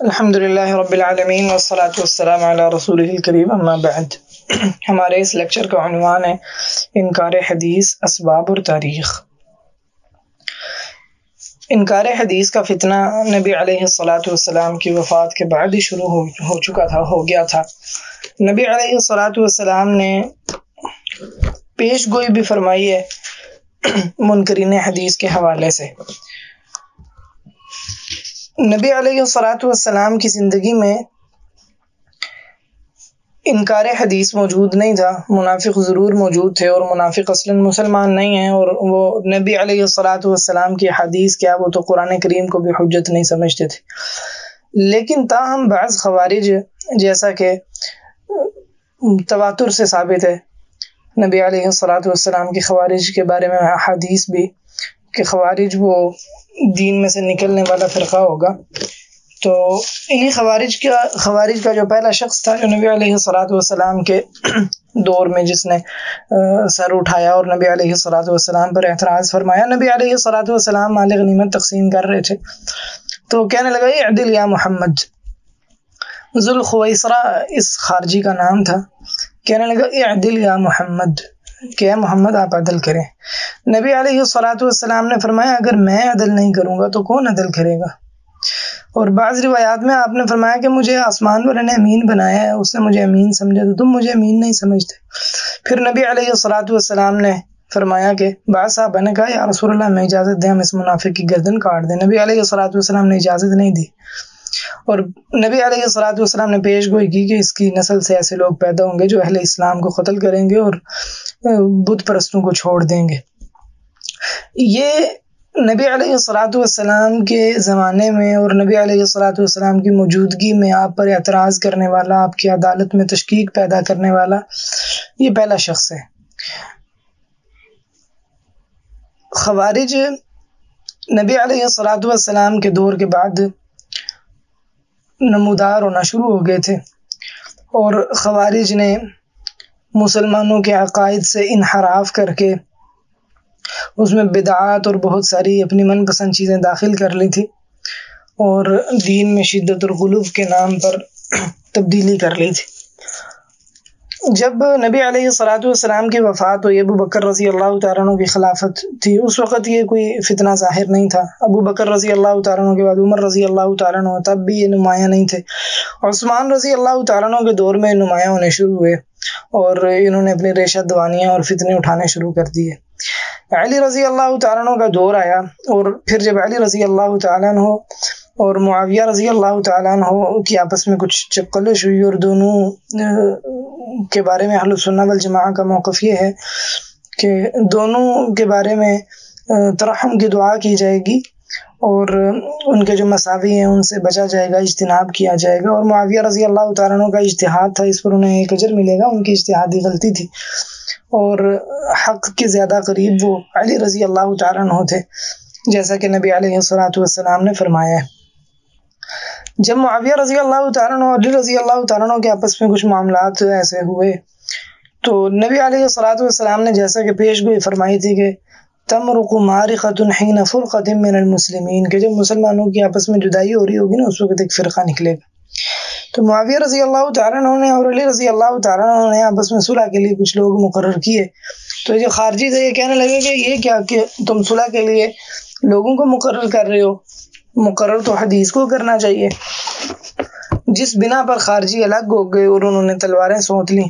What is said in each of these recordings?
الحمدللہ رب العالمین والصلاة والسلام علی رسولہ الکریم اما بعد۔ ہمارے اس لیکچر کا عنوان ہے انکار حدیث، اسباب اور تاریخ۔ انکار حدیث کا فتنہ نبی علیہ الصلاۃ والسلام کی وفات کے بعد ہی شروع ہو گیا تھا۔ نبی علیہ الصلاۃ والسلام نے پیش گوئی بھی فرمائی ہے منکرین حدیث کے حوالے سے۔ نبی علیہ الصلاۃ والسلام کی زندگی میں انکار حدیث موجود نہیں تھا، منافق ضرور موجود تھے، اور منافق اصلاً مسلمان نہیں ہیں، اور وہ نبی علیہ الصلاۃ والسلام کی حدیث کیا، وہ تو قرآن کریم کو بھی حجت نہیں سمجھتے تھے۔ لیکن تاہم بعض خوارج، جیسا کہ تواتر سے ثابت ہے نبی علیہ الصلاۃ والسلام کی خوارج کے بارے میں حدیث بھی، کہ خوارج وہ دین میں سے نکلنے والا فرقہ ہوگا۔ تو انہی خوارج کا جو پہلا شخص تھا جو نبی علیہ الصلاۃ والسلام کے دور میں جس نے سر اٹھایا اور نبی علیہ الصلاۃ والسلام پر اعتراض فرمایا، نبی علیہ الصلاۃ والسلام مال غنیمت تقسیم کر رہے تھے تو کہنے لگا اعدل یا محمد۔ ذوالخویسرہ اس خارجی کا نام تھا، کہنے لگا اعدل یا محمد، کہ محمد آپ عدل کریں۔ نبی علیہ الصلاۃ والسلام نے فرمایا اگر میں عدل نہیں کروں گا تو کون عدل کرے گا؟ اور بعض روایات میں آپ نے فرمایا کہ مجھے آسمان والے نے امین بنایا ہے، اس نے مجھے امین سمجھا تو تم مجھے امین نہیں سمجھتے۔ پھر نبی علیہ الصلاۃ والسلام نے فرمایا کہ بعض صحابہ نے کہا یا رسول اللہ ہمیں اجازت دیں، ہم اس منافق کی گردن کاٹ دیں۔ نبی علیہ الصلاۃ والسلام نے اجازت نہیں دی، اور نبی علیہ الصلاۃ والسلام نے پیش گوئی کی کہ اس کی نسل سے ایسے لوگ پیدا ہوں گے جو اہل اسلام کو قتل کریں گے اور بت پرستوں کو چھوڑ دیں گے۔ یہ نبی علیہ الصلاۃ والسلام کے زمانے میں اور نبی علیہ الصلاۃ والسلام کی موجودگی میں آپ پر اعتراض کرنے والا، آپ کی عدالت میں تشکیک پیدا کرنے والا یہ پہلا شخص ہے۔ خوارج نبی علیہ الصلاۃ والسلام کے دور کے بعد نمودار ہونا شروع ہو گئے تھے، اور خوارج نے مسلمانوں کے عقائد سے انحراف کر کے اس میں بدعات اور بہت ساری اپنی من پسند چیزیں داخل کر لی تھی، اور دین میں شدت اور غلو کے نام پر تبدیلی کر لی تھی۔ جب نبی علیہ الصلاۃ والسلام کی وفات ہوئی، ابو بکر رضی اللہ تعالیٰ عنہ کی خلافت تھی، اس وقت یہ کوئی فتنہ ظاہر نہیں تھا۔ ابو بکر رضی اللہ تعالیٰ عنہ کے بعد عمر رضی اللہ تعالیٰ عنہ، تب بھی یہ نمایاں نہیں تھے۔ عثمان رضی اللہ تعالیٰ عنہ کے دور میں نمایاں ہونے شروع ہوئے، اور انہوں نے اپنی ریشہ دوانیاں اور فتنے اٹھانے شروع کر دیے۔ علی رضی اللہ تعالیٰ عنہ کا دور آیا، اور پھر جب علی رضی اللہ تعالیٰ عنہ اور معاویہ رضی اللہ تعالیٰ عنہ کی آپس میں کچھ چپقلش ہوئی، اور دونوں کے بارے میں اہل سنہ والجماعہ کا موقف یہ ہے کہ دونوں کے بارے میں ترحم کی دعا کی جائے گی، اور ان کے جو مساوی ہیں ان سے بچا جائے گا، اجتناب کیا جائے گا۔ اور معاویہ رضی اللہ تعالیٰ عنہ کا اجتہاد تھا، اس پر انہیں ایک اجر ملے گا، ان کی اجتہادی غلطی تھی، اور حق کے زیادہ قریب وہ علی رضی اللہ تعالیٰ عنہ تھے، جیسا کہ نبی علیہ الصلاۃ والسلام نے فرمایا ہے۔ جب معاویہ رضی اللہ تعالیٰ عنہ اور علی رضی اللہ تعالیٰ عنہ کے آپس میں کچھ معاملات ایسے ہوئے تو نبی علیہ الصلاۃ والسلام نے جیسا کہ پیش گوئی فرمائی تھی کہ تمرق مارقۃ حین فرقۃ من المسلمین، کہ جب مسلمانوں کی آپس میں جدائی ہو رہی ہوگی نا، اس وقت ایک فرقہ نکلے گا۔ تو معاویہ رضی اللہ تعالیٰ عنہ نے اور علی رضی اللہ تعالیٰ عنہ نے آپس میں صلح کے لیے کچھ لوگ مقرر کیے۔ تو جو خارجی تھے یہ کہنے لگے کہ یہ کیا کہ تم صلح کے لیے لوگوں کو مقرر کر رہے ہو، مقرر تو حدیث کو کرنا چاہیے۔ جس بنا پر خارجی الگ ہو گئے اور انہوں نے تلواریں سونت لیں۔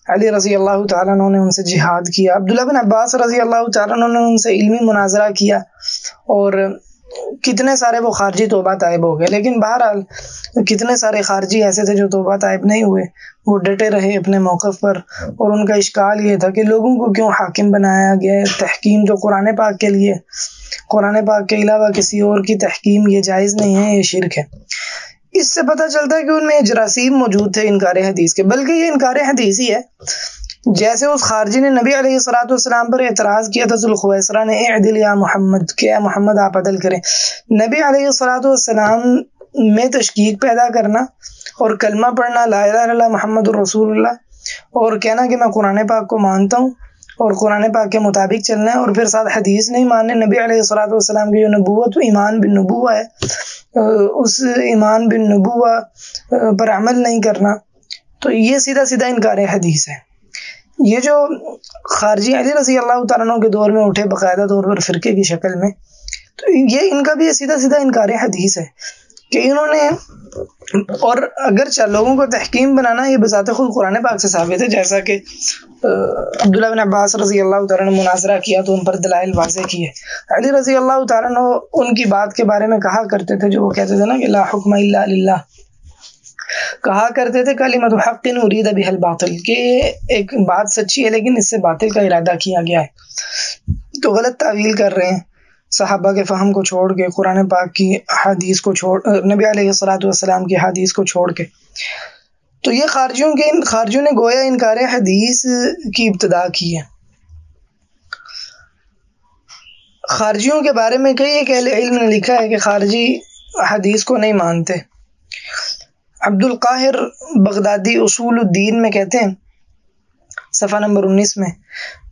علی رضی اللہ تعالیٰ عنہ نے ان سے جہاد کیا، عبداللہ بن عباس رضی اللہ تعالیٰ عنہ نے ان سے علمی مناظرہ کیا، اور کتنے سارے وہ خارجی توبہ طائب ہو گئے۔ لیکن بہرحال کتنے سارے خارجی ایسے تھے جو توبہ طائب نہیں ہوئے، وہ ڈٹے رہے اپنے موقف پر، اور ان کا اشکال یہ تھا کہ لوگوں کو کیوں حاکم بنایا گیا ہے؟ تحکیم تو قرآن پاک کے لیے، قرآن پاک کے علاوہ کسی اور کی تحکیم یہ جائز نہیں ہے، یہ شرک ہے۔ اس سے پتہ چلتا ہے کہ ان میں جراثیم موجود تھے انکار حدیث کے، بلکہ یہ انکار حدیث ہی ہے۔ جیسے اس خارجی نے نبی علیہ الصلاۃ والسلام پر اعتراض کیا تھا، ذوالخویسرہ نے اعدل یا محمد، کہ اے محمد آپ عدل کریں۔ نبی علیہ الصلاۃ والسلام میں تشکیک پیدا کرنا اور کلمہ پڑھنا لا الہ الا اللہ محمد الرسول اللہ، اور کہنا کہ میں قرآن پاک کو مانتا ہوں اور قرآن پاک کے مطابق چلنا ہے، اور پھر ساتھ حدیث نہیں ماننے، نبی علیہ الصلوۃ والسلام کی جو نبوت ایمان بالنبوہ ہے اس ایمان بالنبوہ پر عمل نہیں کرنا، تو یہ سیدھا سیدھا انکار حدیث ہے۔ یہ جو خارجی علی رضی اللہ تعالیٰ عنہ کے دور میں اٹھے باقاعدہ طور پر فرقے کی شکل میں، تو یہ ان کا بھی سیدھا سیدھا انکار حدیث ہے کہ انہوں نے، اور اگرچہ لوگوں کو تحکیم بنانا یہ بذات خود قرآن پاک سے ثابت ہے، جیسا کہ عبداللہ بن عباس رضی اللہ تعالیٰ نے مناظرہ کیا تو ان پر دلائل واضح کیے۔ علی رضی اللہ تعالیٰ نے ان کی بات کے بارے میں کہا کرتے تھے، جو وہ کہتے تھے نا کہ لا حکم الا للہ، کہا کرتے تھے کلمۃ حق ارید بها الباطل، کہ ایک بات سچی ہے لیکن اس سے باطل کا ارادہ کیا گیا ہے، تو غلط تعویل کر رہے ہیں صحابہ کے فہم کو چھوڑ کے، قرآن پاک کی حدیث کو چھوڑ، نبی علیہ الصلوۃ والسلام کی حدیث کو چھوڑ کے۔ تو یہ خارجیوں نے گویا انکار حدیث کی ابتدا کی ہے۔ خارجیوں کے بارے میں کئی ایک اہل علم نے لکھا ہے کہ خارجی حدیث کو نہیں مانتے۔ عبد القاہر بغدادی اصول الدین میں کہتے ہیں، صفحہ نمبر 19 میں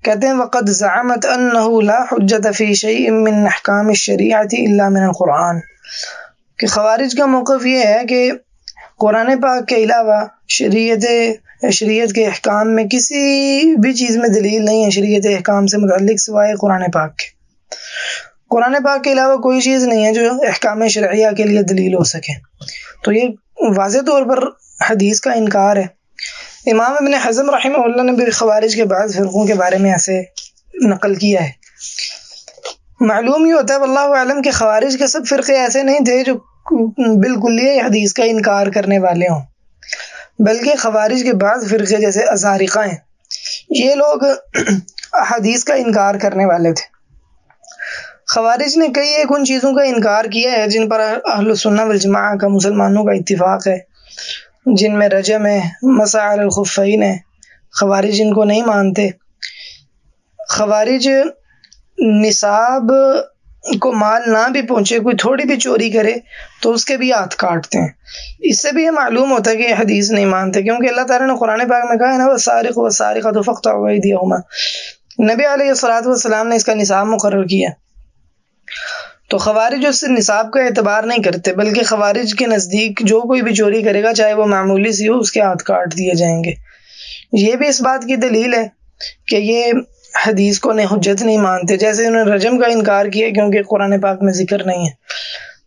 کہتے ہیں وقد زعمت انه لا حجت فی شیء من احکام الشریعۃ الا من القرآن، کہ خوارج کا موقف یہ ہے کہ قرآن پاک کے علاوہ شریعت کے احکام میں کسی بھی چیز میں دلیل نہیں ہے شریعت احکام سے متعلق سوائے قرآن پاک کے۔ قرآن پاک کے علاوہ کوئی چیز نہیں ہے جو احکام شرعیہ کے لیے دلیل ہو سکے، تو یہ واضح طور پر حدیث کا انکار ہے۔ امام ابن حزم رحمہ اللہ نے بھی خوارج کے بعض فرقوں کے بارے میں ایسے نقل کیا ہے۔ معلوم یہ ہوتا ہے واللہ اعلم کہ خوارج کے سب فرقے ایسے نہیں تھے جو بالکل یہ حدیث کا انکار کرنے والے ہوں، بلکہ خوارج کے بعض فرقے جیسے ازارقہ ہیں، یہ لوگ حدیث کا انکار کرنے والے تھے۔ خوارج نے کئی ایک ان چیزوں کا انکار کیا ہے جن پر اہل السنہ والجماعہ کا مسلمانوں کا اتفاق ہے، جن میں رجم ہے، مسح علی الخفین ہے، خوارج ان کو نہیں مانتے۔ خوارج نصاب کو مال نہ بھی پہنچے، کوئی تھوڑی بھی چوری کرے تو اس کے بھی ہاتھ کاٹتے ہیں۔ اس سے بھی یہ معلوم ہوتا ہے کہ یہ حدیث نہیں مانتے، کیونکہ اللہ تعالیٰ نے قرآن پاک میں کہا ہے نا والسارق والسارقۃ فاقطعوا ایدیہما، نبی علیہ الصلوۃ والسلام نے اس کا نصاب مقرر کیا، تو خوارج اس سے نصاب کا اعتبار نہیں کرتے، بلکہ خوارج کے نزدیک جو کوئی بھی چوری کرے گا چاہے وہ معمولی سی ہو اس کے ہاتھ کاٹ دیے جائیں گے۔ یہ بھی اس بات کی دلیل ہے کہ یہ حدیث کو حجت نہیں مانتے، جیسے انہوں نے رجم کا انکار کیا کیونکہ قرآن پاک میں ذکر نہیں ہے۔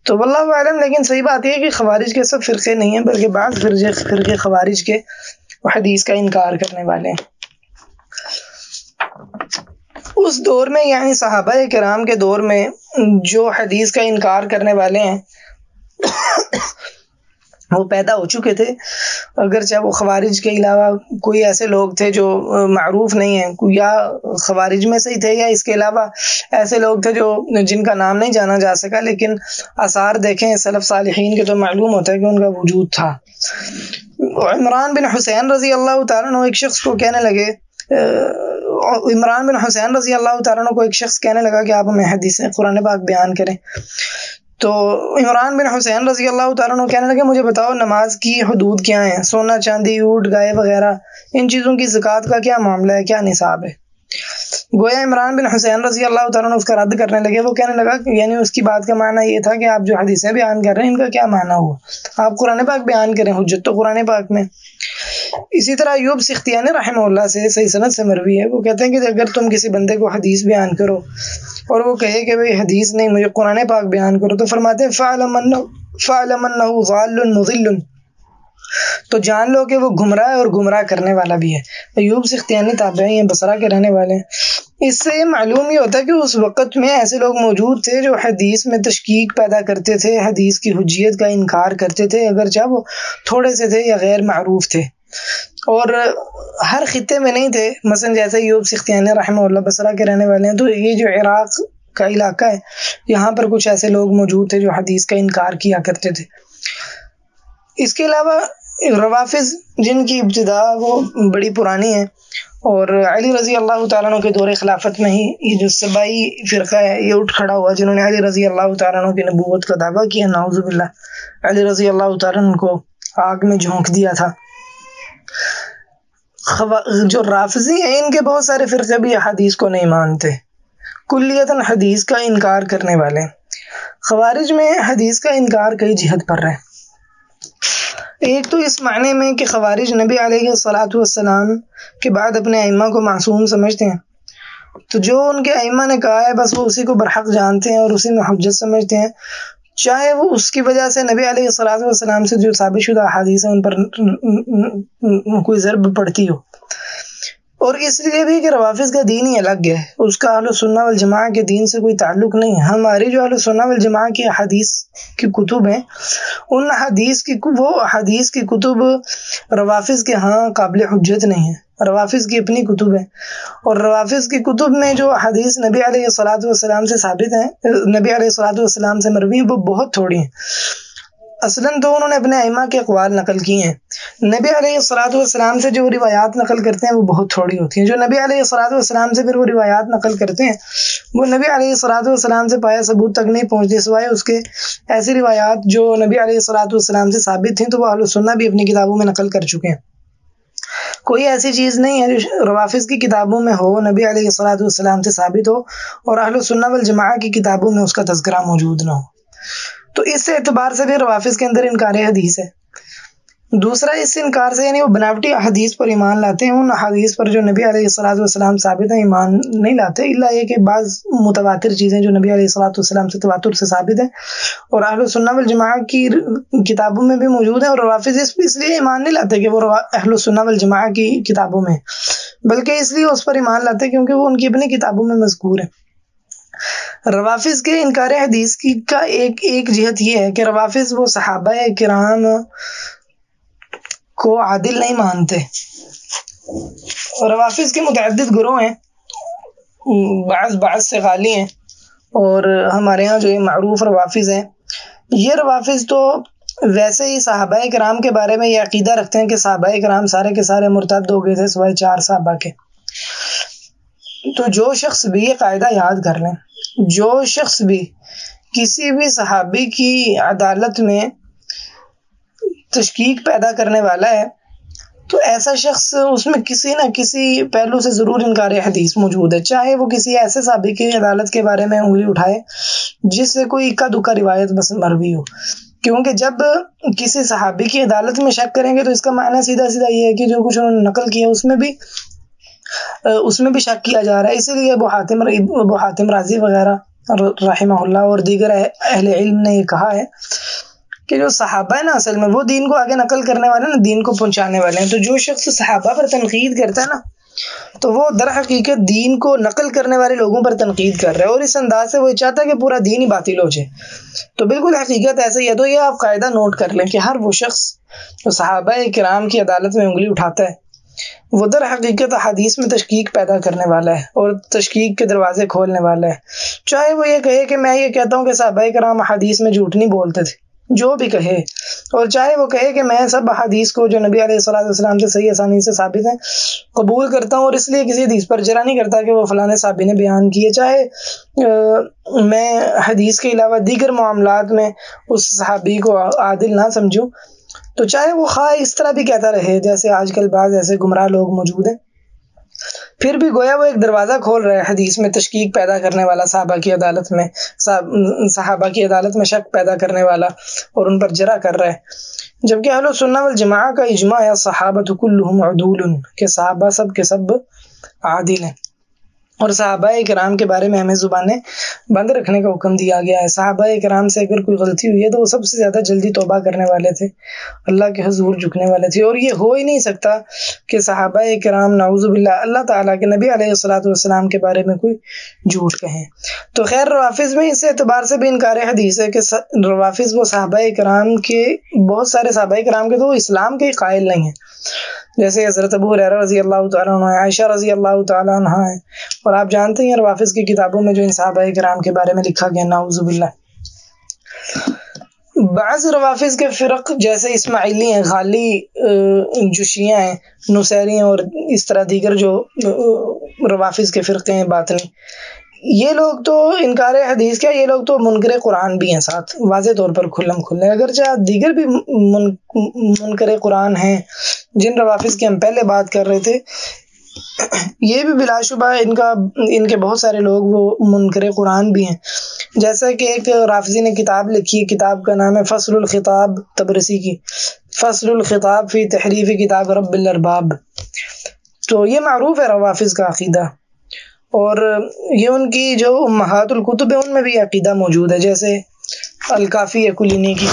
تو واللہ اعلم، لیکن صحیح بات یہ ہے کہ خوارج کے سب فرقے نہیں ہیں، بلکہ بعض فرقے خوارج کے حدیث کا انکار کرنے والے ہیں۔ اس دور میں یعنی صحابہ کرام کے دور میں جو حدیث کا انکار کرنے والے ہیں وہ پیدا ہو چکے تھے، اگرچہ وہ خوارج کے علاوہ کوئی ایسے لوگ تھے جو معروف نہیں ہیں، یا خوارج میں سے ہی تھے یا اس کے علاوہ ایسے لوگ تھے جو جن کا نام نہیں جانا جا سکا، لیکن آثار دیکھیں سلف صالحین کے تو معلوم ہوتا ہے کہ ان کا وجود تھا۔ عمران بن حسین رضی اللہ تعالیٰ عنہ ایک شخص کو کہنے لگے، عمران بن حسین رضی اللہ تعالیٰ عنہ کو ایک شخص کہنے لگا کہ آپ ہمیں حدیث قرآن پاک بیان کریں، تو عمران بن حسین رضی اللہ تعالیٰ عنہ کہنے لگے مجھے بتاؤ نماز کی حدود کیا ہیں، سونا چاندی اونٹ گائے وغیرہ ان چیزوں کی زکوٰۃ کا کیا معاملہ ہے، کیا نصاب ہے۔ گویا عمران بن حسین رضی اللہ تعالیٰ عنہ اس کا رد کرنے لگے، وہ کہنے لگا کہ یعنی اس کی بات کا معنی یہ تھا کہ آپ جو حدیثیں بیان کر رہے ہیں ان کا کیا معنی ہوا، آپ قرآن پاک بیان کریں، حجت تو قرآن پاک میں۔ اسی طرح ایوب سختیانی رحمہ اللہ سے صحیح سند سے مروی ہے، وہ کہتے ہیں کہ اگر تم کسی بندے کو حدیث بیان کرو اور وہ کہے کہ بھئی حدیث نہیں مجھے قرآن پاک بیان کرو، تو فرماتے ہیں فَاعْلَمْ أَنَّهُ ضَالٌّ مُضِلٌّ، تو جان لو کہ وہ گمراہ اور گمراہ کرنے والا بھی ہے۔ ایوب سختیانی تابعی ہیں، بصرہ کے رہنے والے ہیں۔ اس سے یہ معلوم یہ ہوتا ہے کہ اس وقت میں ایسے لوگ موجود تھے جو حدیث میں تشکیک پیدا کرتے تھے، حدیث کی حجیت کا انکار کرتے تھے، اگرچہ وہ تھوڑے سے تھے یا غیر معروف تھے، اور ہر خطے میں نہیں تھے۔ مثلا جیسے ایوب سختیانی رحمہ اللہ بصرہ کے رہنے والے ہیں، تو یہ جو عراق کا علاقہ ہے یہاں پر کچھ ایسے لوگ موجود تھے جو حدیث کا انکار کیا کرتے تھے۔ اس کے علاوہ روافض جن کی ابتدا وہ بڑی پرانی ہے، اور علی رضی اللہ تعالیٰ عنہ کے دور خلافت میں ہی یہ جو سبائی فرقہ ہے یہ اٹھ کھڑا ہوا، جنہوں نے علی رضی اللہ تعالیٰ عنہ کی نبوت کا دعویٰ کیا، نعوذ باللہ، علی رضی اللہ تعالیٰ عنہ کو آگ میں جھونک دیا تھا۔ جو رافضی ہیں ان کے بہت سارے فرقے بھی حدیث کو نہیں مانتے، کلیتاً حدیث کا انکار کرنے والے۔ خوارج میں حدیث کا انکار کئی جہت پر ہے۔ ایک تو اس معنی میں کہ خوارج نبی علیہ الصلاۃ والسلام کے بعد اپنے ائمہ کو معصوم سمجھتے ہیں، تو جو ان کے ائمہ نے کہا ہے بس وہ اسی کو برحق جانتے ہیں اور اسی میں حجت سمجھتے ہیں، چاہے وہ اس کی وجہ سے نبی علیہ الصلاۃ والسلام سے جو ثابت شدہ احادیث ہیں ان پر کوئی ضرب پڑتی ہو، اور اس لیے بھی کہ روافض کا دین ہی الگ ہے، اس کا اہل سنہ والجماعہ کے دین سے کوئی تعلق نہیں ہے۔ ہماری جو اہل سنہ والجماعہ کی حدیث کی کتب ہیں، ان حدیث کی کتب روافض کے ہاں قابل حجت نہیں ہے، روافض کی اپنی کتب ہیں، اور روافض کی کتب میں جو حدیث نبی علیہ الصلاۃ والسلام سے ثابت ہیں، نبی علیہ الصلاۃ والسلام سے مروی ہیں، وہ بہت تھوڑی ہیں۔ اصلاً تو انہوں نے اپنے ائمہ کے اقوال نقل کیے ہیں، نبی علیہ الصلاۃ والسلام سے جو روایات نقل کرتے ہیں وہ بہت تھوڑی ہوتی ہیں۔ جو نبی علیہ الصلاۃ والسلام سے پھر وہ روایات نقل کرتے ہیں وہ نبی علیہ الصلاۃ والسلام سے پایا ثبوت تک نہیں پہنچتی، سوائے اس کے ایسی روایات جو نبی علیہ الصلاۃ والسلام سے ثابت تھیں تو وہ اہل سنہ بھی اپنی کتابوں میں نقل کر چکے ہیں۔ کوئی ایسی چیز نہیں ہے جو روافض کی کتابوں میں ہو، نبی علیہ الصلاۃ والسلام سے ثابت ہو، اور اہل سنہ والجماعہ کی کتابوں میں اس کا تذکرہ موجود نہ ہو، تو اس اعتبار سے بھی روافض کے اندر انکار حدیث ہے۔ دوسرا اس انکار سے یعنی وہ بناوٹی حدیث پر ایمان لاتے ہیں، ان حدیث پر جو نبی علیہ الصلاۃ والسلام ثابت ہیں ایمان نہیں لاتے، الا یہ کہ بعض متواتر چیزیں جو نبی علیہ الصلاۃ والسلام سے تواتر سے ثابت ہیں اور اہل سنہ والجماعہ کی کتابوں میں بھی موجود ہیں، اور روافض اس لیے ایمان نہیں لاتے کہ وہ اہل سنہ والجماعہ کی کتابوں میں، بلکہ اس لیے اس پر ایمان لاتے کیونکہ وہ ان کی اپنی کتابوں میں مذکور ہے۔ روافض کے انکار حدیث کا ایک جہت یہ ہے کہ روافض وہ صحابہ کرام کو عادل نہیں مانتے۔ روافض کے متعدد گروہ ہیں، بعض سے غالی ہیں، اور ہمارے ہاں جو معروف روافض ہیں، یہ روافض تو ویسے ہی صحابہ کرام کے بارے میں یہ عقیدہ رکھتے ہیں کہ صحابہ کرام سارے کے سارے مرتد ہو گئے تھے سوائے 4 صحابہ کے۔ تو جو شخص بھی یہ قاعدہ یاد کر لیں، جو شخص بھی کسی بھی صحابی کی عدالت میں تشکیک پیدا کرنے والا ہے تو ایسا شخص اس میں کسی نہ کسی پہلو سے ضرور انکار حدیث موجود ہے، چاہے وہ کسی ایسے صحابی کی عدالت کے بارے میں انگلی اٹھائے جس سے کوئی اکا دکا روایت بس مروی ہو، کیونکہ جب کسی صحابی کی عدالت میں شک کریں گے تو اس کا معنی سیدھا سیدھا یہ ہے کہ جو کچھ انہوں نے نقل کیا اس میں بھی شک کیا جا رہا ہے۔ اسی لیے ابو حاتم رازی وغیرہ رحمہ اللہ اور دیگر اہل علم نے یہ کہا ہے کہ جو صحابہ ہے نا اصل میں وہ دین کو آگے نقل کرنے والے نا، دین کو پہنچانے والے ہیں، تو جو شخص صحابہ پر تنقید کرتا ہے نا تو وہ در حقیقت دین کو نقل کرنے والے لوگوں پر تنقید کر رہا ہے، اور اس انداز سے وہ چاہتا ہے کہ پورا دین ہی باطل ہو جائے۔ تو بالکل حقیقت ایسا ہی ہے۔ تو یہ آپ قاعدہ نوٹ کر لیں کہ ہر وہ شخص جو صحابہ کرام کی عدالت میں انگلی اٹھاتا ہے وہ در حقیقت حدیث میں تشکیک پیدا کرنے والا ہے اور تشکیک کے دروازے کھولنے والا ہے، چاہے وہ یہ کہے کہ میں یہ کہتا ہوں کہ صحابہ کرام حدیث میں جھوٹ نہیں بولتے تھے، جو بھی کہے، اور چاہے وہ کہے کہ میں سب حدیث کو جو نبی علیہ الصلوۃ والسلام سے صحیح اسانید سے ثابت ہیں قبول کرتا ہوں، اور اس لیے کسی حدیث پر جرح نہیں کرتا کہ وہ فلاں صحابی نے بیان کیے، چاہے میں حدیث کے علاوہ دیگر معاملات میں اس صحابی کو عادل نہ سمجھوں، تو چاہے وہ خواہ اس طرح بھی کہتا رہے جیسے آج کل بعض ایسے گمراہ لوگ موجود ہیں، پھر بھی گویا وہ ایک دروازہ کھول رہا ہے حدیث میں تشکیک پیدا کرنے والا، صحابہ کی عدالت میں شک پیدا کرنے والا اور ان پر جرح کر رہا ہے، جبکہ اہل سنہ والجماعہ کا اجماع ہے صحابۃ کلھم عدول، کہ صحابہ سب کے سب عادل ہیں، اور صحابہ کرام کے بارے میں ہمیں زبانیں بند رکھنے کا حکم دیا گیا ہے۔ صحابہ کرام سے اگر کوئی غلطی ہوئی ہے تو وہ سب سے زیادہ جلدی توبہ کرنے والے تھے، اللہ کے حضور جھکنے والے تھے، اور یہ ہو ہی نہیں سکتا کہ صحابہ کرام نعوذ باللہ اللہ تعالیٰ کے نبی علیہ الصلوۃ والسلام کے بارے میں کوئی جھوٹ کہیں۔ تو خیر روافض میں اس اعتبار سے بھی انکار حدیث ہے کہ روافض وہ صحابہ کرام کے بہت سارے صحابہ کرام کے تو وہ اسلام کے قائل نہیں ہیں، جیسے حضرت ابو ہریرہ رضی اللہ تعالیٰ عنہ، عائشہ رضی اللہ تعالیٰ عنہ ہیں، اور آپ جانتے ہیں روافض کی کتابوں میں جو ان صحابہ کرام کے بارے میں لکھا گیا نعوذ باللہ۔ بعض روافض کے فرق جیسے اسماعیلی ہیں، غالی جو شیعہ ہیں، نصیری ہیں، اور اس طرح دیگر جو روافض کے فرقے ہیں باطنی، یہ لوگ تو انکار حدیث کیا، یہ لوگ تو منکر قرآن بھی ہیں ساتھ واضح طور پر کھلم کھلے، اگرچہ دیگر بھی منکر قرآن ہیں جن روافظ کی ہم پہلے بات کر رہے تھے، یہ بھی بلا شبہ ان کے بہت سارے لوگ وہ منکر قرآن بھی ہیں. جیسا کہ ایک رافضی نے کتاب لکھی ہے، کتاب کا نام ہے فصل الخطاب، طبرسی کی فصل الخطاب فی تحریف کتاب رب الارباب. تو یہ معروف ہے روافظ کا عقیدہ، اور یہ ان کی جو امہات الکتب ہے ان میں بھی عقیدہ موجود ہے، جیسے الکافی ہے کلینی کی.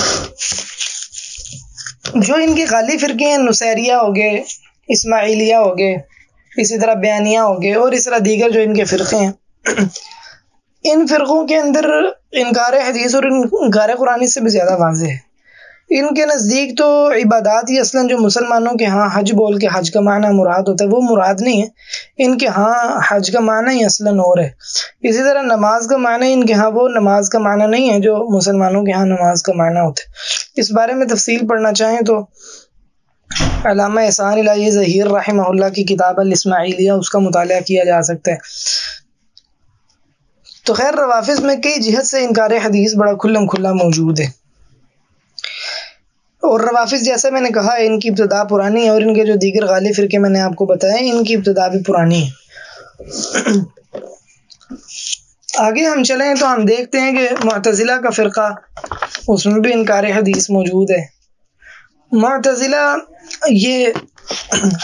جو ان کی خالی فرقے ہیں، نصیریہ ہو گئے، اسماعیلیہ ہو گئے، اسی طرح بیانیہ ہو گئے، اور اس طرح دیگر جو ان کے فرقے ہیں، ان فرقوں کے اندر انکار حدیث اور انکار قرآن سے بھی زیادہ واضح ہے. ان کے نزدیک تو عبادات ہی اصلاً جو مسلمانوں کے ہاں حج بول کے حج کا معنی مراد ہوتا ہے وہ مراد نہیں ہے. ان کے ہاں حج کا معنی ہی اصلاً اور ہے. اسی طرح نماز کا معنی ان کے ہاں وہ نماز کا معنی نہیں ہے جو مسلمانوں کے ہاں نماز کا معنی ہوتا ہے. اس بارے میں تفصیل پڑھنا چاہیں تو علامہ احسان الہی ظہیر رحمہ اللہ کی کتاب الاسماعیلیہ، اس کا مطالعہ کیا جا سکتا ہے. تو خیر، روافظ میں کئی جہت سے انکار حدیث بڑا کھلم کھلا موجود ہے. اور روافظ جیسا میں نے کہا ان کی ابتدا پرانی ہے، اور ان کے جو دیگر غالی فرقے میں نے آپ کو بتائے ان کی ابتدا بھی پرانی ہے. آگے ہم چلیں تو ہم دیکھتے ہیں کہ معتزلہ کا فرقہ، اس میں بھی انکار حدیث موجود ہے. معتزلہ یہ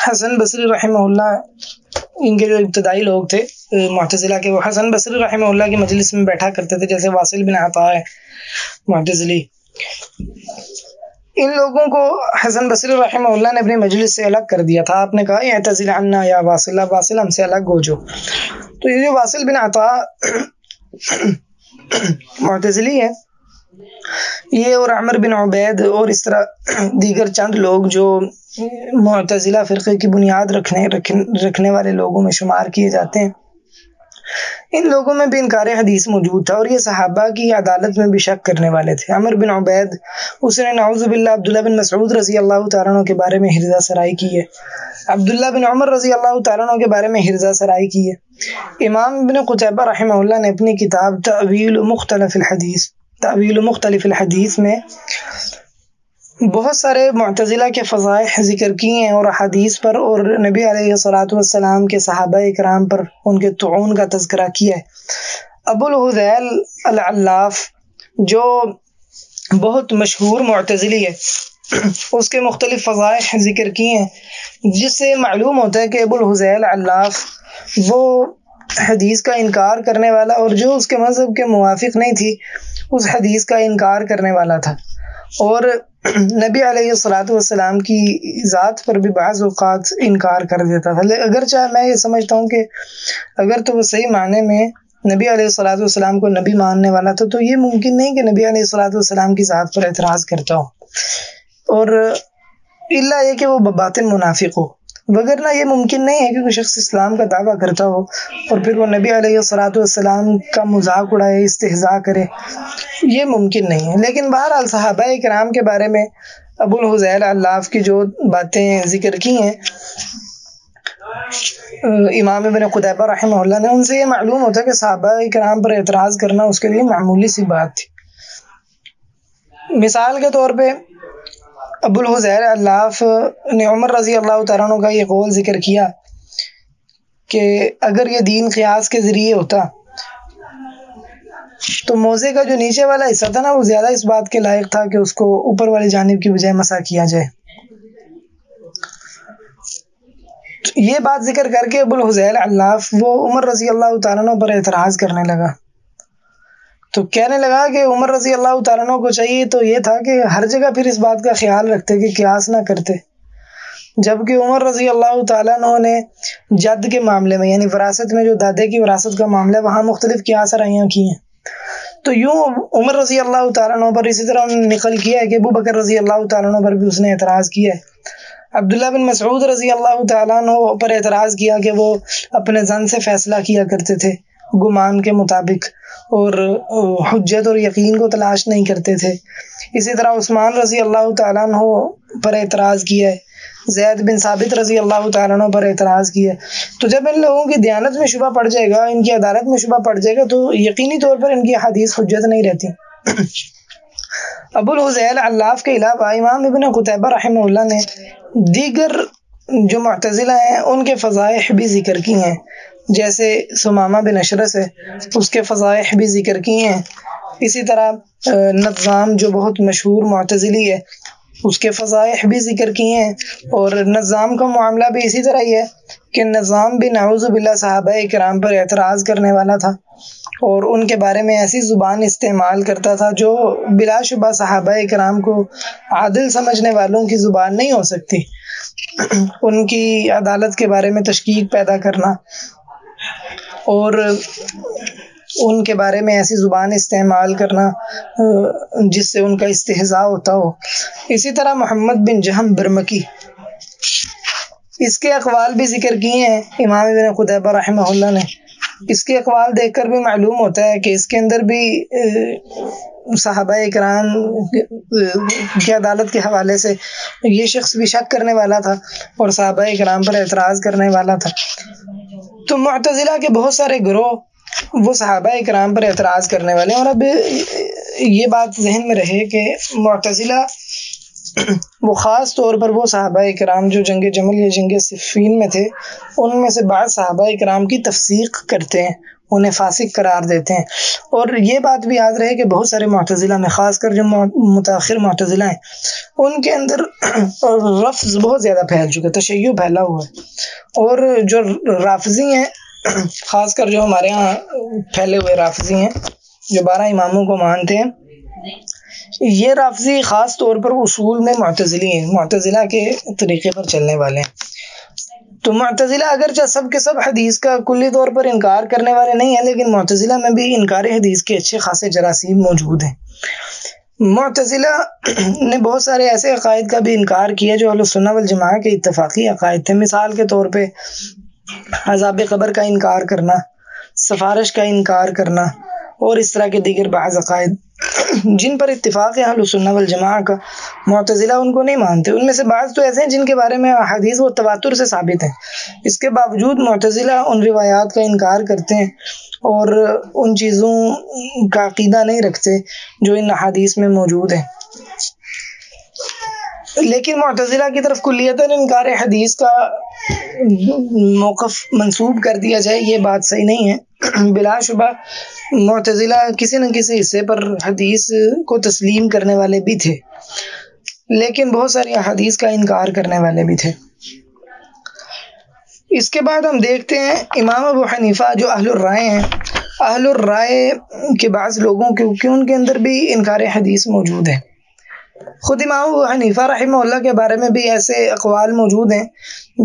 حسن بصری رحمہ اللہ، ان کے جو ابتدائی لوگ تھے معتزلہ کے، وہ حسن بصری رحمہ اللہ کی مجلس میں بیٹھا کرتے تھے، جیسے واصل بن عطا ہے معتزلی. ان لوگوں کو حسن بصری رحمہ اللہ نے اپنی مجلس سے الگ کر دیا تھا. آپ نے کہا اعتزل عنا یا واصل، واصل ہم سے الگ ہو جو. تو یہ جو واصل بن عطا معتزلی ہے، یہ اور عمر بن عبید اور اس طرح دیگر چند لوگ جو معتزلہ فرقے کی بنیاد رکھنے والے لوگوں میں شمار کیے جاتے ہیں، ان لوگوں میں بھی انکار حدیث موجود تھا، اور یہ صحابہ کی عدالت میں بھی شک کرنے والے تھے. عمر بن عبید، اس نے نعوذ باللہ عبداللہ بن مسعود رضی اللہ تعالیٰ عنہ کے بارے میں حرزہ سرائی کی ہے، عبداللہ بن عمر رضی اللہ تعالیٰ عنہ کے بارے میں حرزہ سرائی کی ہے. امام ابن قتیبہ رحمہ اللہ نے اپنی کتاب تأویل مختلف الحدیث میں بہت سارے معتزلہ کے فضائح ذکر کیے ہیں، اور حدیث پر اور نبی علیہ الصلوۃ والسلام کے صحابہ کرام پر ان کے طعون کا تذکرہ کیا ہے. ابو الہذیل العلاف جو بہت مشہور معتزلی ہے، اس کے مختلف فضائح ذکر کیے ہیں، جس سے معلوم ہوتا ہے کہ ابو الہذیل العلاف وہ حدیث کا انکار کرنے والا، اور جو اس کے مذہب کے موافق نہیں تھی اس حدیث کا انکار کرنے والا تھا، اور نبی علیہ الصلوۃ والسلام کی ذات پر بھی بعض اوقات انکار کر دیتا تھا. اگرچہ میں یہ سمجھتا ہوں کہ اگر تو وہ صحیح معنی میں نبی علیہ الصلوۃ والسلام کو نبی ماننے والا تھا تو یہ ممکن نہیں کہ نبی علیہ الصلوۃ والسلام کی ذات پر اعتراض کرتا ہو، اور الا یہ کہ وہ بباطن منافق ہو، وگرنہ یہ ممکن نہیں ہے کہ کوئی شخص اسلام کا دعویٰ کرتا ہو اور پھر وہ نبی علیہ الصلوۃ والسلام کا مذاق اڑائے، استہزاء کرے، یہ ممکن نہیں ہے. لیکن بہرحال صحابہ کرام کے بارے میں ابو الہذیل العلاف کی جو باتیں ذکر کی ہیں امام ابن قتیبہ رحمہ اللہ نے، ان سے یہ معلوم ہوتا ہے کہ صحابہ کرام پر اعتراض کرنا اس کے لیے معمولی سی بات تھی. مثال کے طور پہ ابو الہذیل العلاف نے عمر رضی اللہ تعالیٰ عنہ کا یہ قول ذکر کیا کہ اگر یہ دین قیاس کے ذریعے ہوتا تو موزے کا جو نیچے والا حصہ تھا نا وہ زیادہ اس بات کے لائق تھا کہ اس کو اوپر والی جانب کی بجائے مسح کیا جائے. یہ بات ذکر کر کے ابو الہذیل العلاف وہ عمر رضی اللہ تعالیٰ عنہ پر اعتراض کرنے لگا. تو کہنے لگا کہ عمر رضی اللہ تعالیٰ عنہ کو چاہیے تو یہ تھا کہ ہر جگہ پھر اس بات کا خیال رکھتے کہ قیاس نہ کرتے، جبکہ عمر رضی اللہ تعالیٰ عنہ نے جد کے معاملے میں، یعنی وراثت میں جو دادے کی وراثت کا معاملہ ہے، وہاں مختلف قیاس آرائیاں کی ہیں. تو یوں عمر رضی اللہ تعالیٰ عنہ پر اسی طرح انہوں نے نقل کیا ہے کہ ابو بکر رضی اللہ تعالیٰ عنہ پر بھی اس نے اعتراض کیا ہے. عبداللہ بن مسعود رضی اللہ تعالیٰ عنہ پر اعتراض کیا کہ وہ اپنے ظن سے فیصلہ کیا کرتے تھے، گمان کے مطابق، اور حجت اور یقین کو تلاش نہیں کرتے تھے. اسی طرح عثمان رضی اللہ تعالیٰ عنہ پر اعتراض کیا ہے، زید بن ثابت رضی اللہ تعالیٰ عنہ پر اعتراض کیا. تو جب ان لوگوں کی دیانت میں شبہ پڑ جائے گا، ان کی عدالت میں شبہ پڑ جائے گا، تو یقینی طور پر ان کی حدیث حجت نہیں رہتی. ابو الحذیل علاف کے علاوہ امام ابن قتیبہ رحمہ اللہ نے دیگر جو معتزلہ ہیں ان کے فضائح بھی ذکر کی ہیں، جیسے ثمامہ بن اشرس ہے، اس کے فضائح بھی ذکر کی ہیں. اسی طرح نظام جو بہت مشہور معتزلی ہے اس کے فضائح بھی ذکر کیے ہیں. اور نظام کا معاملہ بھی اسی طرح ہی ہے کہ نظام بھی نعوذ باللہ صحابہ کرام پر اعتراض کرنے والا تھا اور ان کے بارے میں ایسی زبان استعمال کرتا تھا جو بلا شبہ صحابہ کرام کو عادل سمجھنے والوں کی زبان نہیں ہو سکتی. ان کی عدالت کے بارے میں تشکیک پیدا کرنا اور ان کے بارے میں ایسی زبان استعمال کرنا جس سے ان کا استہزاء ہوتا ہو. اسی طرح محمد بن جہم برمکی، اس کے اقوال بھی ذکر کیے ہیں امام ابن قتیبہ رحمہ اللہ نے. اس کے اقوال دیکھ کر بھی معلوم ہوتا ہے کہ اس کے اندر بھی صحابہ کرام کی عدالت کے حوالے سے یہ شخص بھی شک کرنے والا تھا اور صحابہ کرام پر اعتراض کرنے والا تھا. تو معتزلہ کے بہت سارے گروہ وہ صحابہ کرام پر اعتراض کرنے والے ہیں. اور اب یہ بات ذہن میں رہے کہ معتزلہ وہ خاص طور پر وہ صحابہ کرام جو جنگ جمل یا جنگ صفین میں تھے ان میں سے بعض صحابہ کرام کی تفسیق کرتے ہیں، انہیں فاسق قرار دیتے ہیں. اور یہ بات بھی یاد رہے کہ بہت سارے معتزلہ میں خاص کر جو متاخر معتزلہ ہیں ان کے اندر رفض بہت زیادہ پھیل چکا ہے، تشیع پھیلا ہوا ہے. اور جو رافضی ہیں خاص کر جو ہمارے ہاں پھیلے ہوئے رافضی ہیں جو 12 اماموں کو مانتے ہیں، یہ رافضی خاص طور پر اصول میں معتزلی ہیں، معتزلہ کے طریقے پر چلنے والے ہیں. تو معتزلہ اگرچہ سب کے سب حدیث کا کلی طور پر انکار کرنے والے نہیں ہیں، لیکن معتزلہ میں بھی انکار حدیث کے اچھے خاصے جراثیم موجود ہیں. معتزلہ نے بہت سارے ایسے عقائد کا بھی انکار کیا جو اہل سنت والجماعہ کے اتفاقی عقائد تھے. مثال کے طور پہ عذاب قبر کا انکار کرنا، سفارش کا انکار کرنا اور اس طرح کے دیگر بعض عقائد جن پر اتفاق ہے اہل سنت والجماعہ کا، معتزلہ ان کو نہیں مانتے. ان میں سے بعض تو ایسے ہیں جن کے بارے میں حدیث و تواتر سے ثابت ہیں، اس کے باوجود معتزلہ ان روایات کا انکار کرتے ہیں اور ان چیزوں کا عقیدہ نہیں رکھتے جو ان حدیث میں موجود ہیں. لیکن معتزلہ کی طرف کلیتاً انکار حدیث کا موقف منسوب کر دیا جائے یہ بات صحیح نہیں ہے. بلا شبہ معتزلہ کسی نہ کسی حصے پر حدیث کو تسلیم کرنے والے بھی تھے، لیکن بہت ساری حدیث کا انکار کرنے والے بھی تھے. اس کے بعد ہم دیکھتے ہیں امام ابو حنیفہ جو اہل الرائے ہیں، اہل الرائے کے بعض لوگوں کے ان کے اندر بھی انکار حدیث موجود ہے. خود امام ابو حنیفہ رحمہ اللہ کے بارے میں بھی ایسے اقوال موجود ہیں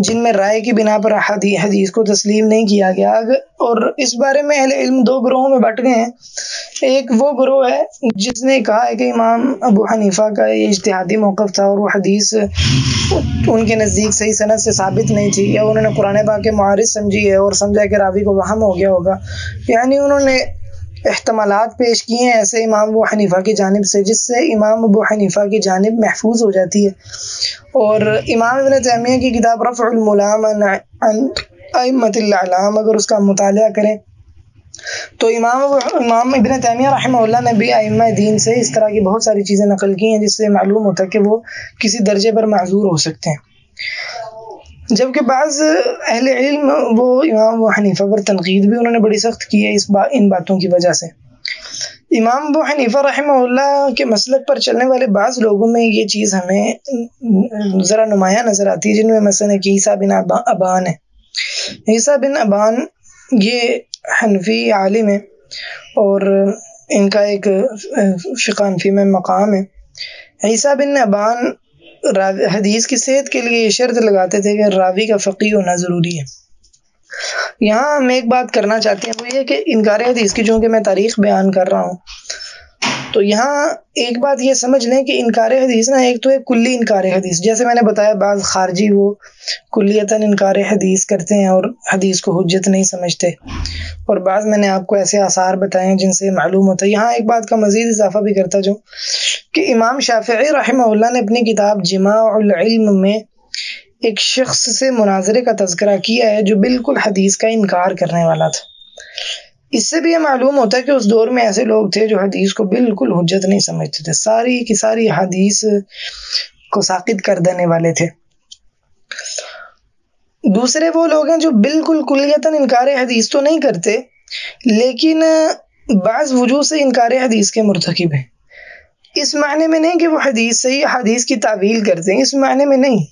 جن میں رائے کی بنا پر حدیث کو تسلیم نہیں کیا گیا. اور اس بارے میں اہل علم 2 گروہوں میں بٹ گئے ہیں. ایک وہ گروہ ہے جس نے کہا ہے کہ امام ابو حنیفہ کا یہ اجتہادی موقف تھا اور وہ حدیث ان کے نزدیک صحیح سند سے ثابت نہیں تھی، یا انہوں نے قرآن پاک کے معارض سمجھی ہے اور سمجھا کہ راوی کو وہم ہو گیا ہوگا. یعنی انہوں نے احتمالات پیش کیے ہیں ایسے امام ابو حنیفہ کی جانب سے جس سے امام ابو حنیفہ کی جانب محفوظ ہو جاتی ہے. اور امام ابن تیمیہ کی کتاب رفع الملام عن ائمۃ الاعلام اگر اس کا مطالعہ کریں تو امام ابن تیمیہ رحمہ اللہ نے بھی ائمہ دین سے اس طرح کی بہت ساری چیزیں نقل کی ہیں جس سے معلوم ہوتا ہے کہ وہ کسی درجے پر معذور ہو سکتے ہیں. جبکہ بعض اہل علم وہ امام ابو حنیفہ پر تنقید بھی انہوں نے بڑی سخت کی ہے ان باتوں کی وجہ سے. امام ابو حنیفہ رحمہ اللہ کے مسلک پر چلنے والے بعض لوگوں میں یہ چیز ہمیں ذرا نمایاں نظر آتی ہے، جن میں مثلا عیسیٰ بن ابان ہے. عیسیٰ بن ابان یہ حنفی عالم ہے اور ان کا ایک فقہ حنفی میں مقام ہے. عیسیٰ بن ابان حدیث کی صحت کے لیے یہ شرط لگاتے تھے کہ راوی کا فقیہ ہونا ضروری ہے. یہاں ہم ایک بات کرنا چاہتے ہیں وہ یہ کہ انکار حدیث کی چونکہ میں تاریخ بیان کر رہا ہوں تو یہاں ایک بات یہ سمجھ لیں کہ انکار حدیث نا ایک تو ہے کلی انکار حدیث، جیسے میں نے بتایا بعض خارجی وہ کلیتاً انکار حدیث کرتے ہیں اور حدیث کو حجت نہیں سمجھتے، اور بعض میں نے آپ کو ایسے آثار بتائے ہیں جن سے معلوم ہوتا ہے. یہاں ایک بات کا مزید اضافہ بھی کرتا جو کہ امام شافعی رحمہ اللہ نے اپنی کتاب جماع العلم میں ایک شخص سے مناظرے کا تذکرہ کیا ہے جو بالکل حدیث کا انکار کرنے والا تھا. اس سے بھی یہ معلوم ہوتا ہے کہ اس دور میں ایسے لوگ تھے جو حدیث کو بالکل حجت نہیں سمجھتے تھے، ساری کی ساری حدیث کو ساقط کر دینے والے تھے۔ دوسرے وہ لوگ ہیں جو بالکل کلیتاً انکار حدیث تو نہیں کرتے، لیکن بعض وجوہ سے انکار حدیث کے مرتکب ہیں۔ اس معنی میں نہیں کہ وہ حدیث صحیح حدیث کی تعویل کرتے ہیں، اس معنی میں نہیں۔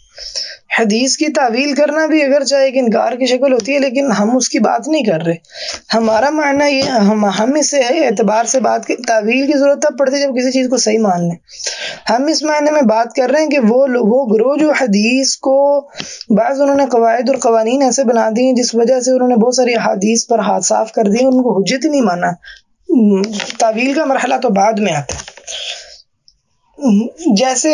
حدیث کی تعویل کرنا بھی اگر چاہے کہ انکار کی شکل ہوتی ہے، لیکن ہم اس کی بات نہیں کر رہے۔ ہمارا معنی یہ ہم اس سے اعتبار سے بات کی تعویل کی ضرورت تب پڑتی ہے جب کسی چیز کو صحیح مان لیں۔ ہم اس معنی میں بات کر رہے ہیں کہ وہ گروہ جو حدیث کو بعض انہوں نے قواعد اور قوانین ایسے بنا دی ہیں جس وجہ سے انہوں نے بہت ساری حدیث پر ہاتھ صاف کر دیے، ان کو حجت ہی نہیں مانا۔ تعویل کا مرحلہ تو بعد میں آتا ہے۔ جیسے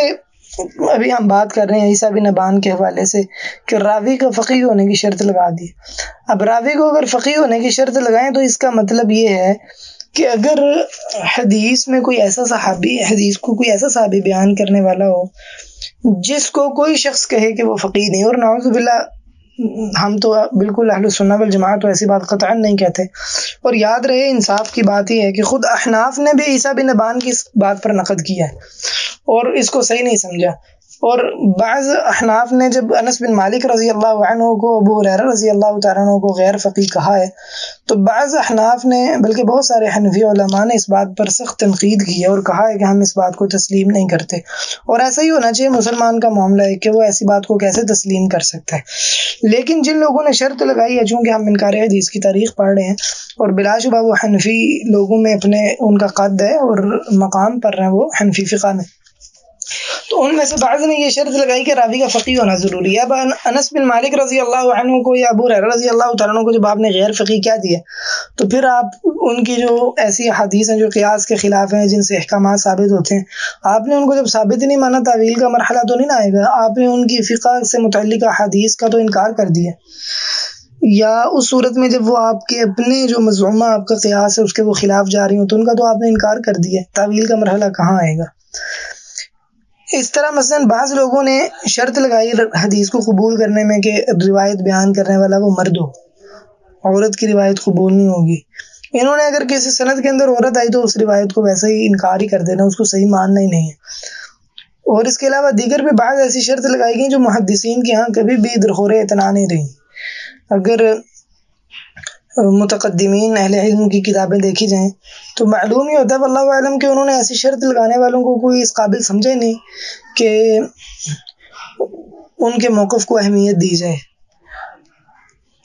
ابھی ہم بات کر رہے ہیں عیسیٰ بن ابان کے حوالے سے کہ راوی کا فقیہ ہونے کی شرط لگا دی۔ اب راوی کو اگر فقیہ ہونے کی شرط لگائیں تو اس کا مطلب یہ ہے کہ اگر حدیث میں کوئی ایسا صحابی حدیث کو کوئی ایسا صحابی بیان کرنے والا ہو جس کو کوئی شخص کہے کہ وہ فقیہ نہیں، اور نعوذ باللہ ہم تو بالکل اہل سنت والجماعت تو ایسی بات قطعا نہیں کہتے، اور یاد رہے انصاف کی بات یہ ہے کہ خود احناف نے بھی عیسیٰ بن ابان کی اس بات پر نقد کیا ہے اور اس کو صحیح نہیں سمجھا۔ اور بعض احناف نے جب انس بن مالک رضی اللہ عنہ کو ابو ہریرہ رضی اللہ تعالیٰ عنہ کو غیر فقیہ کہا ہے، تو بعض احناف نے بلکہ بہت سارے حنفی علماء نے اس بات پر سخت تنقید کی ہے اور کہا ہے کہ ہم اس بات کو تسلیم نہیں کرتے، اور ایسا ہی ہونا چاہیے۔ مسلمان کا معاملہ ہے کہ وہ ایسی بات کو کیسے تسلیم کر سکتا ہے۔ لیکن جن لوگوں نے شرط لگائی ہے، چونکہ ہم انکار حدیث کی تاریخ پڑھ رہے ہیں اور بلا شبہ وہ حنفی لوگوں میں ان کا قد ہے اور مقام پر ہیں وہ حنفی فقہ میں، تو ان میں سے بعض نے یہ شرط لگائی کہ راوی کا فقیہ ہونا ضروری ہے۔ اب انس بن مالک رضی اللہ عنہ کو یا ابو ہریرہ رضی اللہ تعالیٰ عنہ کو جب آپ نے غیر فقیہ کیا دیا، تو پھر آپ ان کی جو ایسی حدیث ہیں جو قیاس کے خلاف ہیں، جن سے احکامات ثابت ہوتے ہیں، آپ نے ان کو جب ثابت نہیں مانا، تعویل کا مرحلہ تو نہیں آئے گا، آپ نے ان کی فقہ سے متعلق حدیث کا تو انکار کر دیا، یا اس صورت میں جب وہ آپ کے اپنے جو مزعومہ آپ کا قیاس ہے اس کے وہ خلاف جا رہی ہوں تو ان کا تو آپ نے انکار کر دیا، تعویل کا مرحلہ کہاں آئے گا۔ اس طرح مثلا بعض لوگوں نے شرط لگائی حدیث کو قبول کرنے میں کہ روایت بیان کرنے والا وہ مرد ہو، عورت کی روایت قبول نہیں ہوگی۔ انہوں نے اگر کسی سند کے اندر عورت آئی تو اس روایت کو ویسے ہی انکار ہی کر دینا، اس کو صحیح ماننا ہی نہیں ہے۔ اور اس کے علاوہ دیگر بھی بعض ایسی شرط لگائی گئی جو محدثین کے ہاں کبھی بھی درخور اعتنا نہیں رہی۔ اگر متقدمین اہل علم کی کتابیں دیکھی جائیں تو معلوم ہی ہوتا ہے واللہ اعلم کہ انہوں نے ایسی شرط لگانے والوں کو کوئی اس قابل سمجھا ہی نہیں کہ ان کے موقف کو اہمیت دی جائے،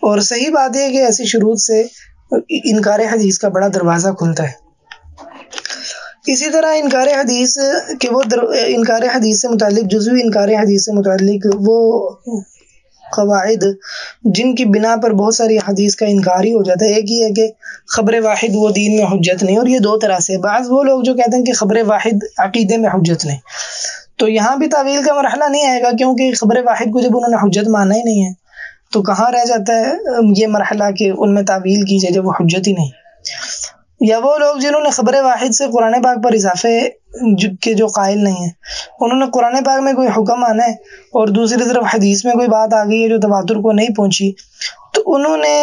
اور صحیح بات ہے کہ ایسی شروط سے انکار حدیث کا بڑا دروازہ کھلتا ہے۔ اسی طرح انکار حدیث کہ وہ انکار حدیث سے متعلق جزوی انکار حدیث سے متعلق وہ قواعد جن کی بنا پر بہت ساری حدیث کا انکار ہی ہو جاتا ہے۔ ایک ہی ہے کہ خبر واحد وہ دین میں حجت نہیں، اور یہ دو طرح سے، بعض وہ لوگ جو کہتے ہیں کہ خبر واحد عقیدے میں حجت نہیں، تو یہاں بھی تعویل کا مرحلہ نہیں آئے گا، کیونکہ خبر واحد کو جب انہوں نے حجت مانا ہی نہیں ہے تو کہاں رہ جاتا ہے یہ مرحلہ کہ ان میں تعویل کی جائے جب وہ حجت ہی نہیں۔ یا وہ لوگ جنہوں نے خبر واحد سے قرآن پاک پر اضافے کے جو قائل نہیں ہیں، انہوں نے قرآن پاک میں کوئی حکم آنا ہے اور دوسری طرف حدیث میں کوئی بات آ گئی ہے جو تواتر کو نہیں پہنچی، تو انہوں نے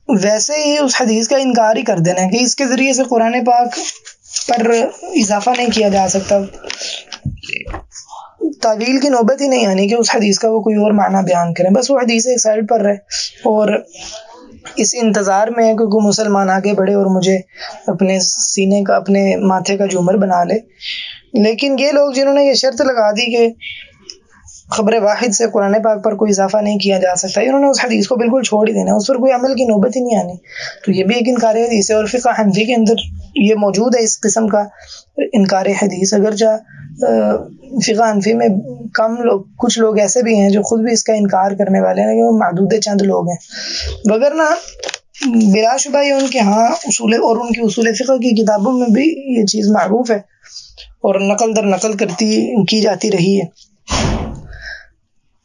ویسے ہی اس حدیث کا انکار ہی کر دینا ہے کہ اس کے ذریعے سے قرآن پاک پر اضافہ نہیں کیا جا سکتا، تعویل کی نوبت ہی نہیں آنی کہ اس حدیث کا وہ کوئی اور معنی بیان کریں، بس وہ حدیث ایک سائڈ پر رہے اور اس انتظار میں ہے کہ کوئی مسلمان آگے بڑھے اور مجھے اپنے سینے کا اپنے ماتھے کا جومر بنا لے۔ لیکن یہ لوگ جنہوں نے یہ شرط لگا دی کہ خبر واحد سے قرآن پاک پر کوئی اضافہ نہیں کیا جا سکتا، انہوں نے اس حدیث کو بالکل چھوڑ ہی دینا، اس پر کوئی عمل کی نوبت ہی نہیں آنی، تو یہ بھی ایک انکار حدیث ہے۔ اور فقہ حنفی کے اندر یہ موجود ہے اس قسم کا انکار حدیث، اگرچہ فقہ حنفی میں کچھ لوگ ایسے بھی ہیں جو خود بھی اس کا انکار کرنے والے ہیں، کہ وہ محدود چند لوگ ہیں، وگرنہ بلا شبہ یہ ان کے ہاں اصول اور ان کی اصول فقہ کی کتابوں میں بھی یہ چیز معروف ہے اور نقل در نقل کی جاتی رہی ہے۔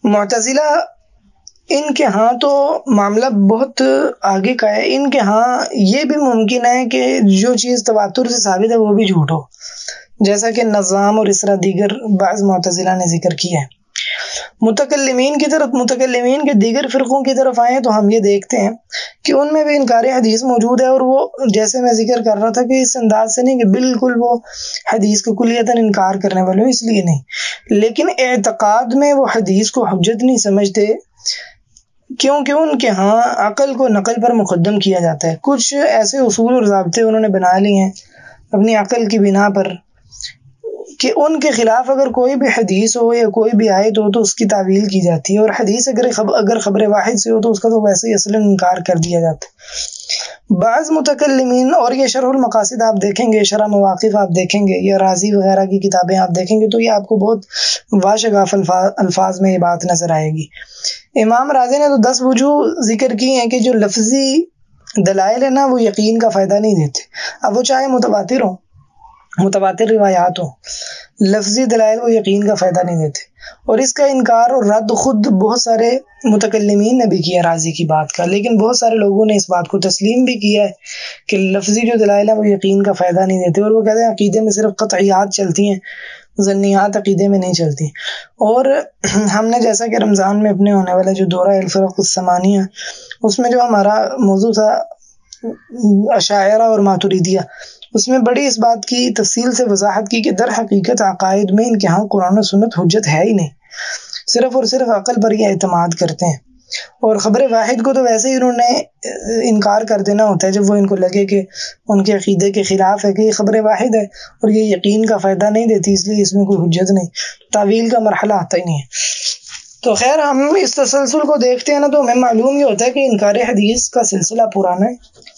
معتزلہ ان کے ہاں تو معاملہ بہت آگے کا ہے، ان کے ہاں یہ بھی ممکن ہے کہ جو چیز تواتر سے ثابت ہے وہ بھی جھوٹ ہو، جیسا کہ نظام اور اس طرح دیگر بعض معتزلہ نے ذکر کیا ہے۔ متکلمین کے دیگر فرقوں کی طرف آئیں تو ہم یہ دیکھتے ہیں کہ ان میں بھی انکار حدیث موجود ہے، اور وہ جیسے میں ذکر کر رہا تھا کہ اس انداز سے نہیں کہ بالکل وہ حدیث کو کلیتاً انکار کرنے والے ہوں، اس لیے نہیں، لیکن اعتقاد میں وہ حدیث کو حجت نہیں سمجھتے، کیونکہ ان کے ہاں عقل کو نقل پر مقدم کیا جاتا ہے۔ کچھ ایسے اصول اور ضابطے انہوں نے بنا لیے ہیں اپنی عقل کی بنا پر کہ ان کے خلاف اگر کوئی بھی حدیث ہو یا کوئی بھی آیت ہو تو اس کی تعویل کی جاتی ہے، اور حدیث اگر خبر واحد سے ہو تو اس کا تو ویسے ہی اصلاً انکار کر دیا جاتا ہے۔ بعض متکلمین، اور یہ شرح المقاصد آپ دیکھیں گے، شرح مواقف آپ دیکھیں گے، یا رازی وغیرہ کی کتابیں آپ دیکھیں گے تو یہ آپ کو بہت واشگاف الفاظ میں یہ بات نظر آئے گی۔ امام رازی نے تو 10 وجوہ ذکر کی ہیں کہ جو لفظی دلائل ہے نا وہ یقین کا فائدہ نہیں دیتے، اب وہ چاہے متواتر روایات ہوں، لفظی دلائل وہ یقین کا فائدہ نہیں دیتے، اور اس کا انکار اور رد خود بہت سارے متکلمین نے بھی کیا رازی کی بات کا، لیکن بہت سارے لوگوں نے اس بات کو تسلیم بھی کیا ہے کہ لفظی جو دلائل ہیں وہ یقین کا فائدہ نہیں دیتے، اور وہ کہتے ہیں عقیدے میں صرف قطعیات چلتی ہیں، ظنیات عقیدے میں نہیں چلتی۔ اور ہم نے جیسا کہ رمضان میں اپنے ہونے والا جو دورہ الفرق الثمانیہ اس میں جو ہمارا موضوع تھا اشاعرہ اور ماتریدیہ، اس میں بڑی اس بات کی تفصیل سے وضاحت کی کہ در حقیقت عقائد میں ان کے ہاں قرآن و سنت حجت ہے ہی نہیں، صرف اور صرف عقل پر یہ اعتماد کرتے ہیں، اور خبر واحد کو تو ویسے ہی انہوں نے انکار کر دینا ہوتا ہے جب وہ ان کو لگے کہ ان کے عقیدے کے خلاف ہے، کہ یہ خبر واحد ہے اور یہ یقین کا فائدہ نہیں دیتی، اس لیے اس میں کوئی حجت نہیں، تعویل کا مرحلہ آتا ہی نہیں ہے۔ تو خیر ہم اس تسلسل کو دیکھتے ہیں نا تو ہمیں معلوم یہ ہوتا ہے کہ انکار حدیث کا سلسلہ پرانا ہے،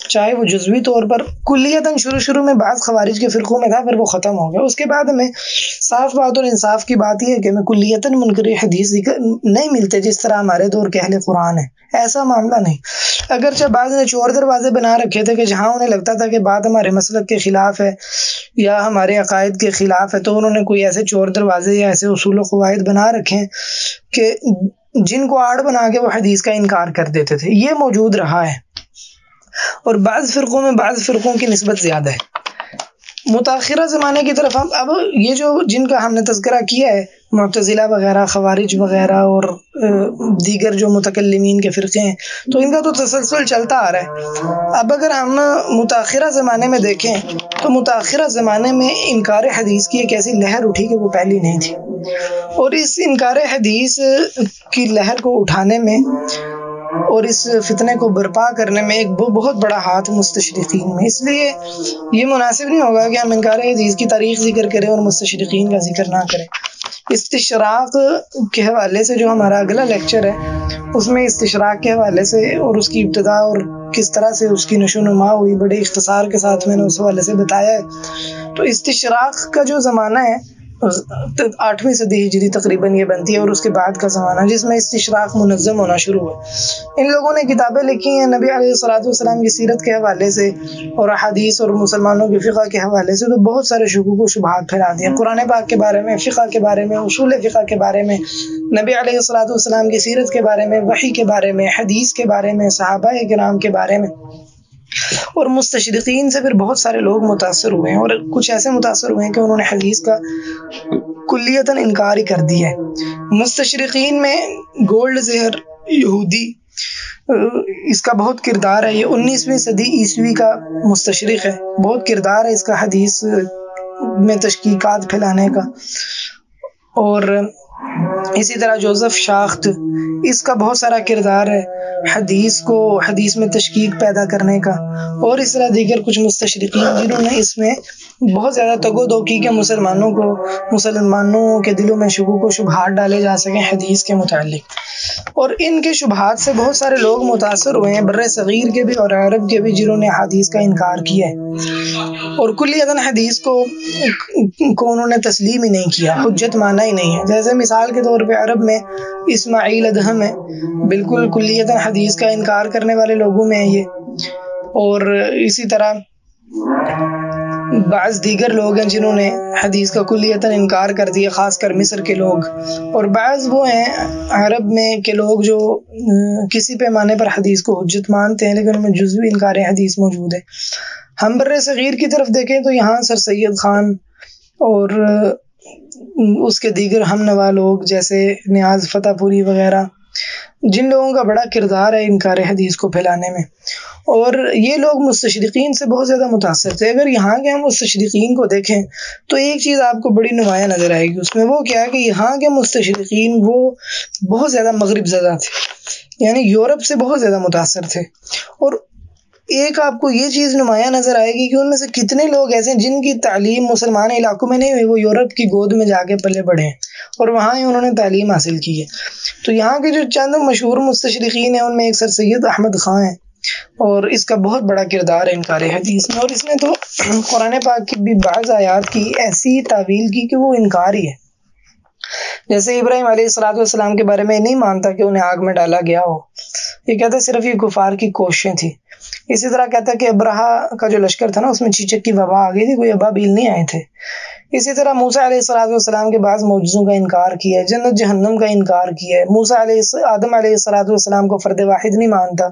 چاہے وہ جزوی طور پر کلیتاً شروع میں بعض خوارج کے فرقوں میں تھا، پھر وہ ختم ہو گیا، اس کے بعد ہمیں صاف بات اور انصاف کی بات یہ ہے کہ ہمیں کلیتاً منکر حدیث نہیں ملتے جس طرح ہمارے دور کے اہل قرآن ہیں، ایسا معاملہ نہیں۔ اگرچہ بعض نے چور دروازے بنا رکھے تھے کہ جہاں انہیں لگتا تھا کہ بات ہمارے مسلک کے خلاف ہے یا ہمارے عقائد کے خلاف ہے تو انہوں نے کوئی ایسے چور دروازے یا ایسے اصول و قواعد بنا رکھے ہیں کہ جن کو آڑ بنا کے وہ حدیث کا انکار کر دیتے تھے، یہ موجود رہا ہے، اور بعض فرقوں میں بعض فرقوں کی نسبت زیادہ ہے۔ متاخرہ زمانے کی طرف ہم اب یہ جو جن کا ہم نے تذکرہ کیا ہے، معتزلہ وغیرہ، خوارج وغیرہ اور دیگر جو متکلمین کے فرقے ہیں، تو ان کا تو تسلسل چلتا آ رہا ہے۔ اب اگر ہم متاخرہ زمانے میں دیکھیں تو متاخرہ زمانے میں انکار حدیث کی ایک ایسی لہر اٹھی کہ وہ پہلی نہیں تھی، اور اس انکار حدیث کی لہر کو اٹھانے میں اور اس فتنے کو برپا کرنے میں ایک بہت بڑا ہاتھ مستشرقین میں، اس لیے یہ مناسب نہیں ہوگا کہ ہم انکار حدیث کی تاریخ ذکر کریں اور مستشرقین کا ذکر نہ کریں۔ استشراق کے حوالے سے جو ہمارا اگلا لیکچر ہے اس میں استشراق کے حوالے سے اور اس کی ابتدا اور کس طرح سے اس کی نشو و نما ہوئی بڑے اختصار کے ساتھ میں نے اس حوالے سے بتایا ہے۔ تو استشراق کا جو زمانہ ہے 8ویں صدی ہجری تقریباً یہ بنتی ہے، اور اس کے بعد کا زمانہ جس میں استشراق منظم ہونا شروع ہوا۔ ان لوگوں نے کتابیں لکھی ہیں نبی علیہ الصلوۃ والسلام کی سیرت کے حوالے سے اور احادیث اور مسلمانوں کے فقہ کے حوالے سے، تو بہت سارے شکوک و شبہات پھیلا دیے قرآن پاک کے بارے میں، فقہ کے بارے میں، اصول فقہ کے بارے میں، نبی علیہ الصلوۃ والسلام کی سیرت کے بارے میں، وحی کے بارے میں، حدیث کے بارے میں، صحابہ کرام کے بارے میں، اور مستشرقین سے پھر بہت سارے لوگ متاثر ہوئے ہیں، اور کچھ ایسے متاثر ہوئے ہیں کہ انہوں نے حدیث کا کلیتاً انکار ہی کر دیا ہے۔ مستشرقین میں گولڈ زہر یہودی اس کا بہت کردار ہے، یہ 19ویں صدی عیسوی کا مستشرق ہے، بہت کردار ہے اس کا حدیث میں تشکیکات پھیلانے کا، اور اسی طرح جوزف شاخت اس کا بہت سارا کردار ہے حدیث میں تشکیک پیدا کرنے کا، اور اس طرح دیگر کچھ مستشرقین جنہوں نے اس میں بہت زیادہ تگ و دو کی کہ مسلمانوں کے دلوں میں شکوک و شبہات ڈالے جا سکیں حدیث کے متعلق، اور ان کے شبہات سے بہت سارے لوگ متاثر ہوئے ہیں بر صغیر کے بھی اور عرب کے بھی، جنہوں نے حدیث کا انکار کیا ہے اور کلیتاً حدیث کو انہوں نے تسلیم ہی نہیں کیا، حجت مانا ہی نہیں ہے۔ جیسے مثال کے طور پہ عرب میں اسماعیل ادہم ہے، بالکل کلیتاً حدیث کا انکار کرنے والے لوگوں میں ہے یہ، اور اسی طرح بعض دیگر لوگ ہیں جنہوں نے حدیث کا کلیتاً انکار کر دیا، خاص کر مصر کے لوگ، اور بعض وہ ہیں عرب میں کے لوگ جو کسی پیمانے پر حدیث کو حجت مانتے ہیں لیکن ان میں جزوی انکار حدیث موجود ہے۔ ہم بر صغیر کی طرف دیکھیں تو یہاں سر سید خان اور اس کے دیگر ہم نوا لوگ جیسے نیاز فتح پوری وغیرہ، جن لوگوں کا بڑا کردار ہے انکار حدیث کو پھیلانے میں، اور یہ لوگ مستشرقین سے بہت زیادہ متاثر تھے۔ اگر یہاں کے ہم مستشرقین کو دیکھیں تو ایک چیز آپ کو بڑی نمایاں نظر آئے گی اس میں، وہ کیا ہے کہ یہاں کے مستشرقین وہ بہت زیادہ مغرب زدہ تھے، یعنی یورپ سے بہت زیادہ متاثر تھے، اور ایک آپ کو یہ چیز نمایاں نظر آئے گی کہ ان میں سے کتنے لوگ ایسے ہیں جن کی تعلیم مسلمان علاقوں میں نہیں ہوئی، وہ یورپ کی گود میں جا کے پلے بڑھے ہیں اور وہاں ہی انہوں نے تعلیم حاصل کی ہے۔ تو یہاں کے جو چند مشہور مستشرقین ہیں ان میں ایک سر سید احمد خاں ہیں، اور اس کا بہت بڑا کردار ہے انکار حدیث میں، اور اس نے تو قرآن پاک کی بھی بعض آیات کی ایسی تعویل کی کہ وہ انکار ہی ہے۔ جیسے ابراہیم علیہ السلام کے بارے میں نہیں مانتا کہ انہیں آگ میں ڈالا گیا ہو، یہ کہتا ہے صرف یہ کفار کی کوششیں تھی۔ اسی طرح کہتا ہے کہ ابرہہ کا جو لشکر تھا نا اس میں چیچک کی وبا آ گئی تھی، کوئی ابابیل نہیں آئے تھے۔ اسی طرح موسیٰ علیہ السلام کے بعض معجزوں کا انکار کیا ہے، جنت جہنم کا انکار کیا ہے۔ آدم علیہ السلام کو فرد واحد نہیں مانتا،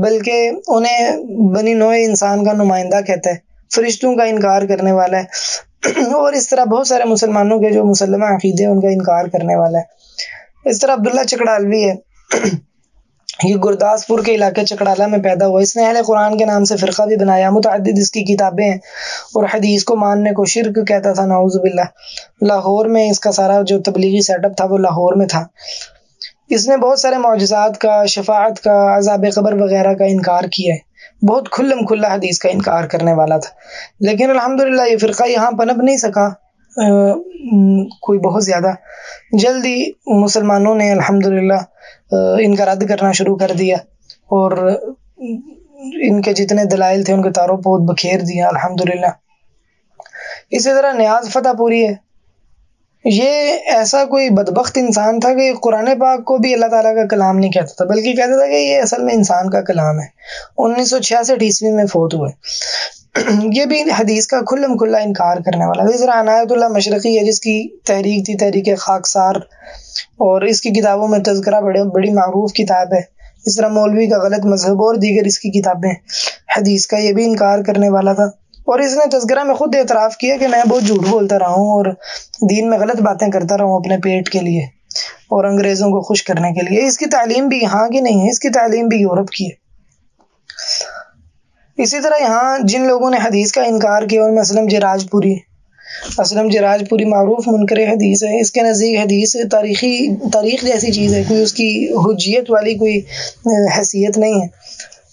بلکہ انہیں بنی نوع انسان کا نمائندہ کہتا ہے، فرشتوں کا انکار کرنے والا ہے، اور اس طرح بہت سارے مسلمانوں کے جو مسلمہ عقیدے ان کا انکار کرنے والا ہے۔ اس طرح عبداللہ چکڑالوی ہے، یہ گرداسپور کے علاقے چکڑالہ میں پیدا ہوا، اس نے اہل قرآن کے نام سے فرقہ بھی بنایا، متعدد اس کی کتابیں ہیں، اور حدیث کو ماننے کو شرک کہتا تھا، نعوذ باللہ۔ لاہور میں اس کا سارا جو تبلیغی سیٹ اپ تھا وہ لاہور میں تھا۔ اس نے بہت سارے معجزات کا، شفاعت کا، عذاب قبر وغیرہ کا انکار کیا ہے، بہت کھلم کھلا حدیث کا انکار کرنے والا تھا، لیکن الحمدللہ یہ فرقہ یہاں پنپ نہیں سکا کوئی بہت زیادہ، جلدی مسلمانوں نے الحمدللہ ان کا رد کرنا شروع کر دیا، اور ان کے جتنے دلائل تھے ان کے تاروں پود بکھیر دیا الحمدللہ۔ اسی طرح نیاز فتح پوری ہے، یہ ایسا کوئی بدبخت انسان تھا کہ قرآن پاک کو بھی اللہ تعالیٰ کا کلام نہیں کہتا تھا، بلکہ کہتا تھا کہ یہ اصل میں انسان کا کلام ہے۔ 1966 میں فوت ہوئے۔ یہ بھی حدیث کا کھلم کھلا انکار کرنے والا تھا۔ اس طرح عنایت اللہ مشرقی ہے، جس کی تحریک تھی تحریک خاکسار، اور اس کی کتابوں میں تذکرہ بڑی معروف کتاب ہے۔ اس طرح مولوی کا غلط مذہب اور دیگر اس کی کتابیں حدیث کا، یہ بھی انکار کرنے والا تھا، اور اس نے تذکرہ میں خود اعتراف کیا کہ میں بہت جھوٹ بولتا رہا ہوں اور دین میں غلط باتیں کرتا رہا ہوں اپنے پیٹ کے لیے اور انگریزوں کو خوش کرنے کے لیے۔ اس کی تعلیم بھی یہاں کی نہیں ہے، اس کی تعلیم بھی یورپ کی ہے۔ اسی طرح یہاں جن لوگوں نے حدیث کا انکار کیا ان میں اسلم جراج پوری معروف منکر حدیث ہے۔ اس کے نزدیک حدیث تاریخ جیسی چیز ہے، کوئی اس کی حجیت والی کوئی حیثیت نہیں ہے۔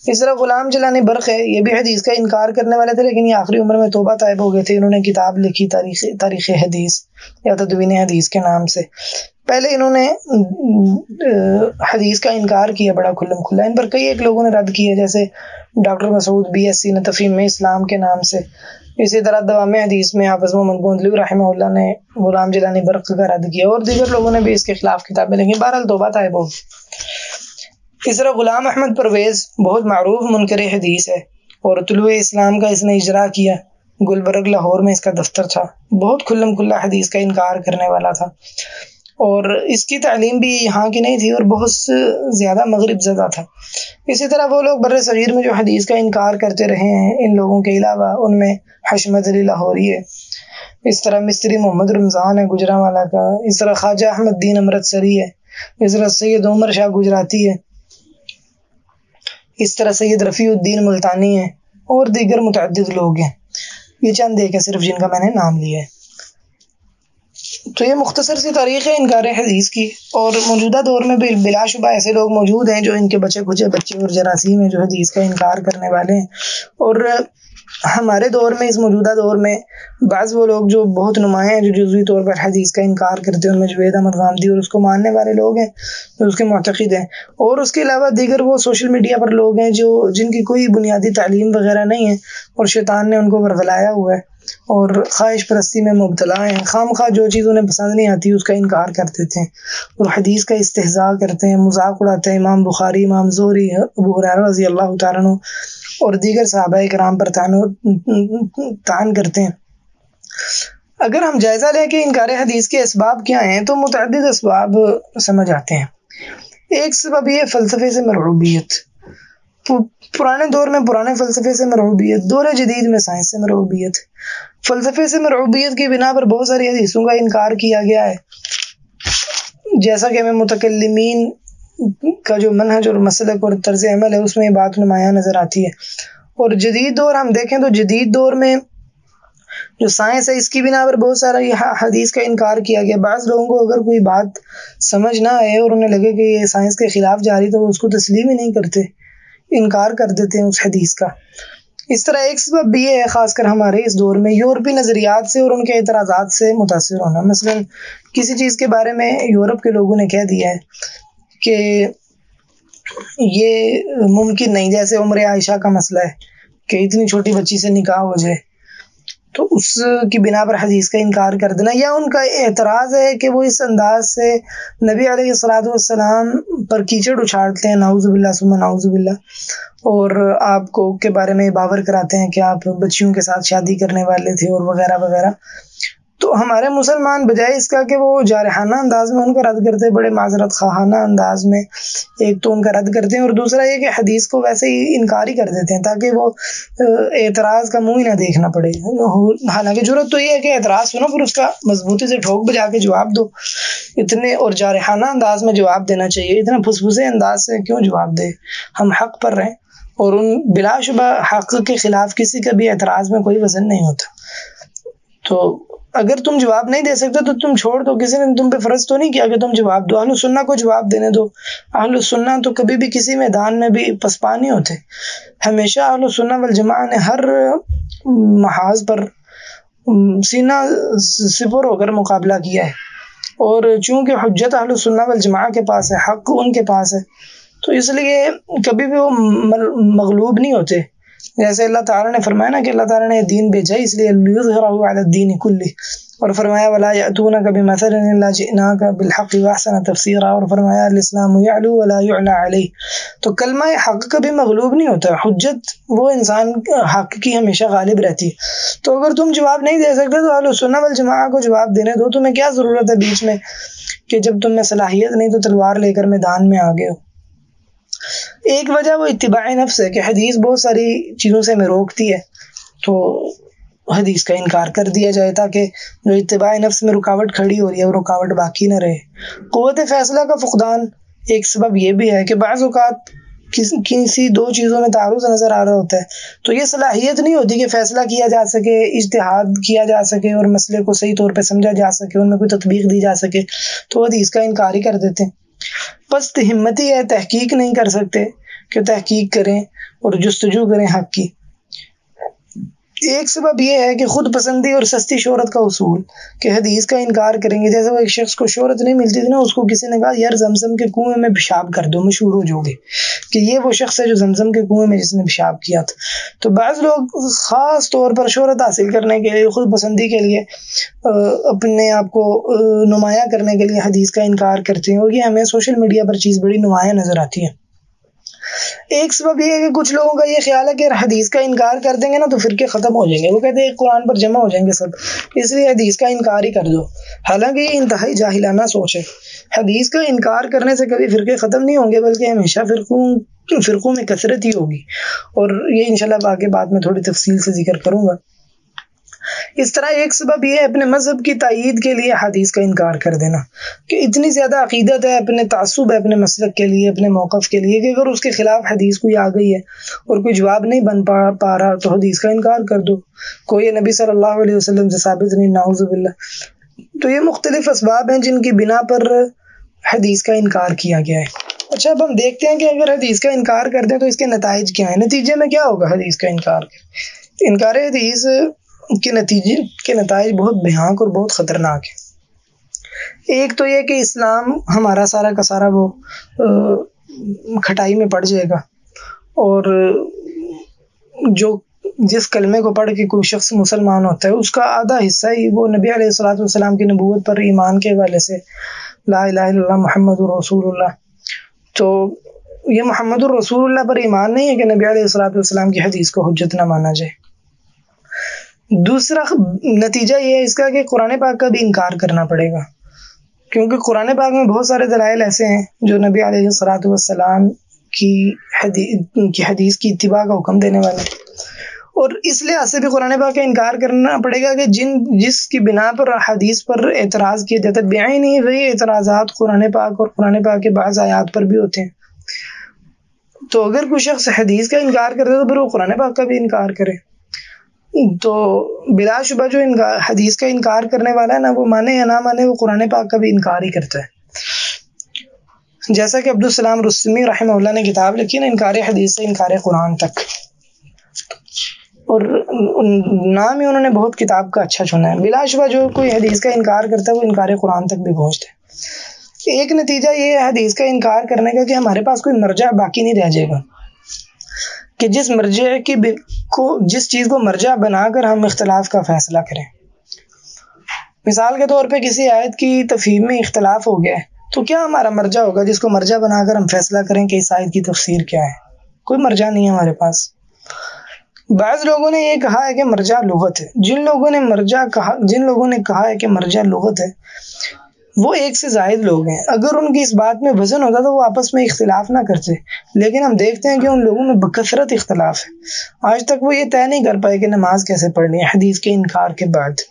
اس طرح غلام جلانی برق ہے، یہ بھی حدیث کا انکار کرنے والے تھے، لیکن یہ آخری عمر میں توبہ طائب ہو گئے تھے۔ انہوں نے کتاب لکھی تاریخ حدیث یا تدوین حدیث کے نام سے۔ پہلے انہوں نے حدیث کا انکار کیا بڑا کھلم کھلا، ان پر کئی ایک لوگوں نے رد کیا، جیسے ڈاکٹر مسعود BSc نے تفہیم اسلام کے نام سے۔ اسی طرح دوام حدیث میں حافظ محمد گوندلوی رحمہ اللہ نے غلام جلانی برق کا رد کیا، اور دیگر لوگوں نے بھی اس کے خلاف کتابیں لکھی، بہرحال توبہ طائب ہو گئی۔ اس طرح غلام احمد پرویز بہت معروف منکر حدیث ہے، اور طلوع اسلام کا اس نے اجرا کیا، گلبرگ لاہور میں اس کا دفتر تھا، بہت کھلم کھلا حدیث کا انکار کرنے والا تھا، اور اس کی تعلیم بھی یہاں کی نہیں تھی اور بہت زیادہ مغرب زدہ تھا۔ اسی طرح وہ لوگ بر صغیر میں جو حدیث کا انکار کرتے رہے ہیں، ان لوگوں کے علاوہ ان میں حشمت علی لاہوری ہے، اس طرح مستری محمد رمضان ہے گجرانوالہ کا، اس طرح خواجہ احمد دین امرتسری ہے، اس طرح سید عمر شاہ گجراتی ہے، اس طرح سید رفیع الدین ملتانی ہے، اور دیگر متعدد لوگ ہیں۔ یہ چند ایک ہے صرف جن کا میں نے نام لیا ہے۔ تو یہ مختصر سی تاریخ ہے انکار حدیث کی، اور موجودہ دور میں بلا شبہ ایسے لوگ موجود ہیں جو ان کے بچے اور جراثیم ہیں جو حدیث کا انکار کرنے والے ہیں، اور ہمارے دور میں، اس موجودہ دور میں بعض وہ لوگ جو بہت نمایاں ہیں جو جزوی طور پر حدیث کا انکار کرتے ہیں، ان میں جوید احمد غامدی اور اس کو ماننے والے لوگ ہیں جو اس کے معتقد ہیں، اور اس کے علاوہ دیگر وہ سوشل میڈیا پر لوگ ہیں جن کی کوئی بنیادی تعلیم وغیرہ نہیں ہے، اور شیطان نے ان کو ورغلایا ہوا ہے اور خواہش پرستی میں مبتلا ہیں، خام خواہ جو چیز انہیں پسند نہیں آتی اس کا انکار کر دیتے ہیں، اور حدیث کا استہزاء کرتے ہیں، مذاق اڑاتے ہیں امام بخاری، امام زہری، ابو ہریرہ رضی اللہ تعالیٰ عنہ اور دیگر صحابہ کرام پر طعن کرتے ہیں۔ اگر ہم جائزہ لیں کہ انکار حدیث کے اسباب کیا ہیں تو متعدد اسباب سمجھ آتے ہیں۔ ایک سبب یہ فلسفے سے مرعوبیت، پرانے دور میں پرانے فلسفے سے مرعوبیت، دور جدید میں سائنس سے مرعوبیت۔ فلسفے سے مرعوبیت کی بنا پر بہت ساری حدیثوں کا انکار کیا گیا ہے، جیسا کہ ہمیں متکلمین کا جو منہج اور مسلک اور طرز عمل ہے اس میں یہ بات نمایاں نظر آتی ہے۔ اور جدید دور ہم دیکھیں تو جدید دور میں جو سائنس ہے اس کی بنا پر بہت سارا یہ حدیث کا انکار کیا گیا۔ بعض لوگوں کو اگر کوئی بات سمجھ نہ آئے اور انہیں لگے کہ یہ سائنس کے خلاف جا رہی تو وہ اس کو تسلیم ہی نہیں کرتے، انکار کر دیتے ہیں اس حدیث کا۔ اس طرح ایک سبب بھی یہ ہے خاص کر ہمارے اس دور میں یورپی نظریات سے اور ان کے اعتراضات سے متاثر ہونا۔ مثلا کسی چیز کے بارے میں یورپ کے لوگوں نے کہہ دیا ہے کہ یہ ممکن نہیں، جیسے عمر عائشہ کا مسئلہ ہے کہ اتنی چھوٹی بچی سے نکاح ہو جائے، تو اس کی بنا پر حدیث کا انکار کر دینا، یا ان کا اعتراض ہے کہ وہ اس انداز سے نبی علیہ الصلوۃ والسلام پر کیچڑ اچھالتے ہیں، نعوذ باللہ ثم نعوذ باللہ، اور آپ کو کے بارے میں باور کراتے ہیں کہ آپ بچیوں کے ساتھ شادی کرنے والے تھے اور وغیرہ وغیرہ۔ تو ہمارے مسلمان بجائے اس کا کہ وہ جارحانہ انداز میں ان کا رد کرتے، بڑے معذرت خواہانہ انداز میں ایک تو ان کا رد کرتے ہیں، اور دوسرا یہ کہ حدیث کو ویسے ہی انکار ہی کر دیتے ہیں تاکہ وہ اعتراض کا منہ ہی نہ دیکھنا پڑے۔ حالانکہ ضرورت تو یہ ہے کہ اعتراض سنو پھر اس کا مضبوطی سے ٹھوک بجا کے جواب دو، اتنے اور جارحانہ انداز میں جواب دینا چاہیے، اتنا پھسپھسے انداز سے کیوں جواب دے؟ ہم حق پر رہیں، اور ان بلا شبہ حق کے خلاف کسی کا بھی اعتراض میں کوئی وزن نہیں ہوتا۔ تو اگر تم جواب نہیں دے سکتے تو تم چھوڑ دو، کسی نے تم پہ فرض تو نہیں کیا کہ تم جواب دو۔ اہل سنہ کو جواب دینے دو، اہل سنہ تو کبھی بھی کسی میدان میں بھی پسپا نہیں ہوتے، ہمیشہ اہل سنہ والجماعہ نے ہر محاذ پر سینہ سپر ہو کر مقابلہ کیا ہے، اور چونکہ حجت اہل سنہ والجماعہ کے پاس ہے، حق ان کے پاس ہے، تو اس لیے کبھی بھی وہ مغلوب نہیں ہوتے۔ جیسے اللہ تعالیٰ نے فرمایا نا کہ اللہ تعالیٰ نے دین بھیجا اس لیے لیظہرہ علی الدین کلہ، اور فرمایا ولا یأتونک بمثل الا جئناک بالحق واحسن تفسیرا، اور فرمایا الاسلام یعلو ولا یعلی علیہ۔ تو کلمہ حق کبھی مغلوب نہیں ہوتا، حجت وہ انسان حق کی ہمیشہ غالب رہتی ہے۔ تو اگر تم جواب نہیں دے سکتے تو اہل سنہ والجماعہ کو جواب دینے دو، تمہیں کیا ضرورت ہے بیچ میں کہ جب تم میں صلاحیت نہیں تو تلوار لے کر میدان میں آگے ہو۔ ایک وجہ وہ اتباع نفس ہے کہ حدیث بہت ساری چیزوں سے ہمیں روکتی ہے، تو حدیث کا انکار کر دیا جائے تاکہ جو اتباع نفس میں رکاوٹ کھڑی ہو رہی ہے وہ رکاوٹ باقی نہ رہے۔ قوت فیصلہ کا فقدان ایک سبب یہ بھی ہے کہ بعض اوقات کسی دو چیزوں میں تعارض نظر آ رہا ہوتا ہے، تو یہ صلاحیت نہیں ہوتی کہ فیصلہ کیا جا سکے، اجتہاد کیا جا سکے اور مسئلے کو صحیح طور پہ سمجھا جا سکے، ان میں کوئی تطبیق دی جا سکے، تو حدیث کا انکار ہی کر دیتے ہیں۔ پس ہمتی ہے، تحقیق نہیں کر سکتے کہ تحقیق کریں اور جستجو کریں حق کی۔ ایک سبب یہ ہے کہ خود پسندی اور سستی شہرت کا اصول کہ حدیث کا انکار کریں گے۔ جیسے وہ ایک شخص کو شہرت نہیں ملتی تھی نا، اس کو کسی نے کہا یار زمزم کے کنویں میں پیشاب کر دو، مشہور ہو جاؤ گے کہ یہ وہ شخص ہے جو زمزم کے کنویں میں جس نے پیشاب کیا تھا۔ تو بعض لوگ خاص طور پر شہرت حاصل کرنے کے لیے، خود پسندی کے لیے، اپنے آپ کو نمایاں کرنے کے لیے حدیث کا انکار کرتے ہیں، اور یہ ہمیں سوشل میڈیا پر چیز بڑی نمایاں نظر آتی ہے۔ ایک سبب یہ ہے کہ کچھ لوگوں کا یہ خیال ہے کہ حدیث کا انکار کر دیں گے نا تو فرقے ختم ہو جائیں گے، وہ کہتے ہیں قرآن پر جمع ہو جائیں گے سب، اس لیے حدیث کا انکار ہی کر دو۔ حالانکہ یہ انتہائی جاہلانہ سوچ ہے۔ حدیث کا انکار کرنے سے کبھی فرقے ختم نہیں ہوں گے، بلکہ ہمیشہ فرقوں میں کثرت ہی ہوگی، اور یہ انشاءاللہ آگے بعد میں تھوڑی تفصیل سے ذکر کروں گا۔ اس طرح ایک سبب یہ ہے اپنے مذہب کی تائید کے لیے حدیث کا انکار کر دینا، کہ اتنی زیادہ عقیدت ہے، اپنے تعصب ہے اپنے مسلک کے لیے، اپنے موقف کے لیے، کہ اگر اس کے خلاف حدیث کوئی آ گئی ہے اور کوئی جواب نہیں بن پا رہا تو حدیث کا انکار کر دو، کوئی نبی صلی اللہ علیہ وسلم سے ثابت نہیں، نعوذ باللہ۔ تو یہ مختلف اسباب ہیں جن کی بنا پر حدیث کا انکار کیا گیا ہے۔ اچھا، اب ہم دیکھتے ہیں کہ اگر حدیث کا انکار کر دیں تو اس کے نتائج کیا ہیں، نتیجے میں کیا ہوگا حدیث کا انکار حدیث کے نتیجے کے نتائج بہت بھیانک اور بہت خطرناک ہیں۔ ایک تو یہ کہ اسلام ہمارا سارا کا سارا وہ کھٹائی میں پڑ جائے گا، اور جو جس کلمے کو پڑھ کے کوئی شخص مسلمان ہوتا ہے اس کا آدھا حصہ ہی وہ نبی علیہ الصلوۃ والسلام کی نبوت پر ایمان کے حوالے سے لا الہ الا اللہ محمد رسول اللہ، تو یہ محمد الرسول اللہ پر ایمان نہیں ہے کہ نبی علیہ الصلوۃ والسلام کی حدیث کو حجت نہ مانا جائے۔ دوسرا نتیجہ یہ ہے اس کا کہ قرآن پاک کا بھی انکار کرنا پڑے گا، کیونکہ قرآن پاک میں بہت سارے دلائل ایسے ہیں جو نبی علیہ الصلوۃ والسلام کی حدیث کی اتباع کا حکم دینے والے ہیں۔ اور اس لحاظ سے بھی قرآن پاک کا انکار کرنا پڑے گا کہ جس کی بنا پر حدیث پر اعتراض کیا جاتا ہے، بعین ہی وہی اعتراضات قرآن پاک اور قرآن پاک کے بعض آیات پر بھی ہوتے ہیں۔ تو اگر کوئی شخص حدیث کا انکار کرے تو پھر وہ قرآن پاک کا بھی انکار کرے۔ تو بلا شبہ جو حدیث کا انکار کرنے والا ہے نا، وہ مانے یا نہ مانے، وہ قرآن پاک کا بھی انکار ہی کرتا ہے۔ جیسا کہ عبدالسلام رستمی رحمہ اللہ نے کتاب لکھی نا، انکار حدیث سے انکار قرآن تک، اور نام ہی انہوں نے بہت کتاب کا اچھا چنا ہے۔ بلا شبہ جو کوئی حدیث کا انکار کرتا ہے وہ انکار قرآن تک بھی پہنچتا ہے۔ ایک نتیجہ یہ ہے حدیث کا انکار کرنے کا کہ ہمارے پاس کوئی مرجع باقی نہیں رہ جائے گا کہ جس چیز کو مرجع بنا کر ہم اختلاف کا فیصلہ کریں۔ مثال کے طور پہ کسی آیت کی تفہیم میں اختلاف ہو گیا ہے تو کیا ہمارا مرجع ہوگا جس کو مرجع بنا کر ہم فیصلہ کریں کہ اس آیت کی تفسیر کیا ہے؟ کوئی مرجع نہیں ہے ہمارے پاس۔ بعض لوگوں نے یہ کہا ہے کہ مرجع لغت ہے۔ جن لوگوں نے کہا ہے کہ مرجع لغت ہے وہ ایک سے زائد لوگ ہیں۔ اگر ان کی اس بات میں وزن ہوتا تو وہ آپس میں اختلاف نہ کرتے، لیکن ہم دیکھتے ہیں کہ ان لوگوں میں بکثرت اختلاف ہے۔ آج تک وہ یہ طے نہیں کر پائے کہ نماز کیسے پڑھنی ہے حدیث کے انکار کے بعد،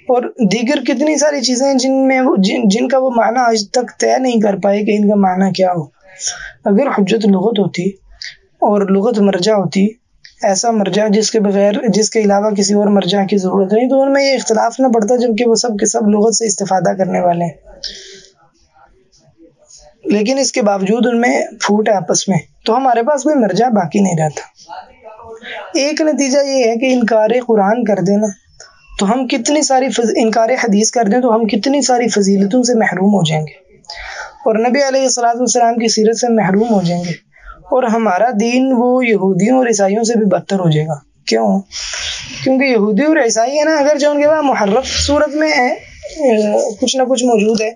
اور دیگر کتنی ساری چیزیں جن کا وہ معنی آج تک طے نہیں کر پائے کہ ان کا معنی کیا ہو۔ اگر حجت لغت ہوتی اور لغت مرجع ہوتی، ایسا مرجع جس کے علاوہ کسی اور مرجع کی ضرورت نہیں، تو ان میں یہ اختلاف نہ پڑتا، جبکہ وہ سب کے سب لغت سے استفادہ کرنے والے ہیں، لیکن اس کے باوجود ان میں پھوٹ ہے آپس میں، تو ہمارے پاس کوئی مرجع باقی نہیں رہتا۔ ایک نتیجہ یہ ہے کہ انکار قرآن کر دینا تو ہم کتنی ساری انکار حدیث کر دیں تو ہم کتنی ساری فضیلتوں سے محروم ہو جائیں گے، اور نبی علیہ الصلوۃ والسلام کی سیرت سے محروم ہو جائیں گے، اور ہمارا دین وہ یہودیوں اور عیسائیوں سے بھی بدتر ہو جائے گا۔ کیوں؟ کیونکہ یہودی اور عیسائی ہے نا، اگر جو ان کے پاس محرف صورت میں ہے، کچھ نہ کچھ موجود ہے،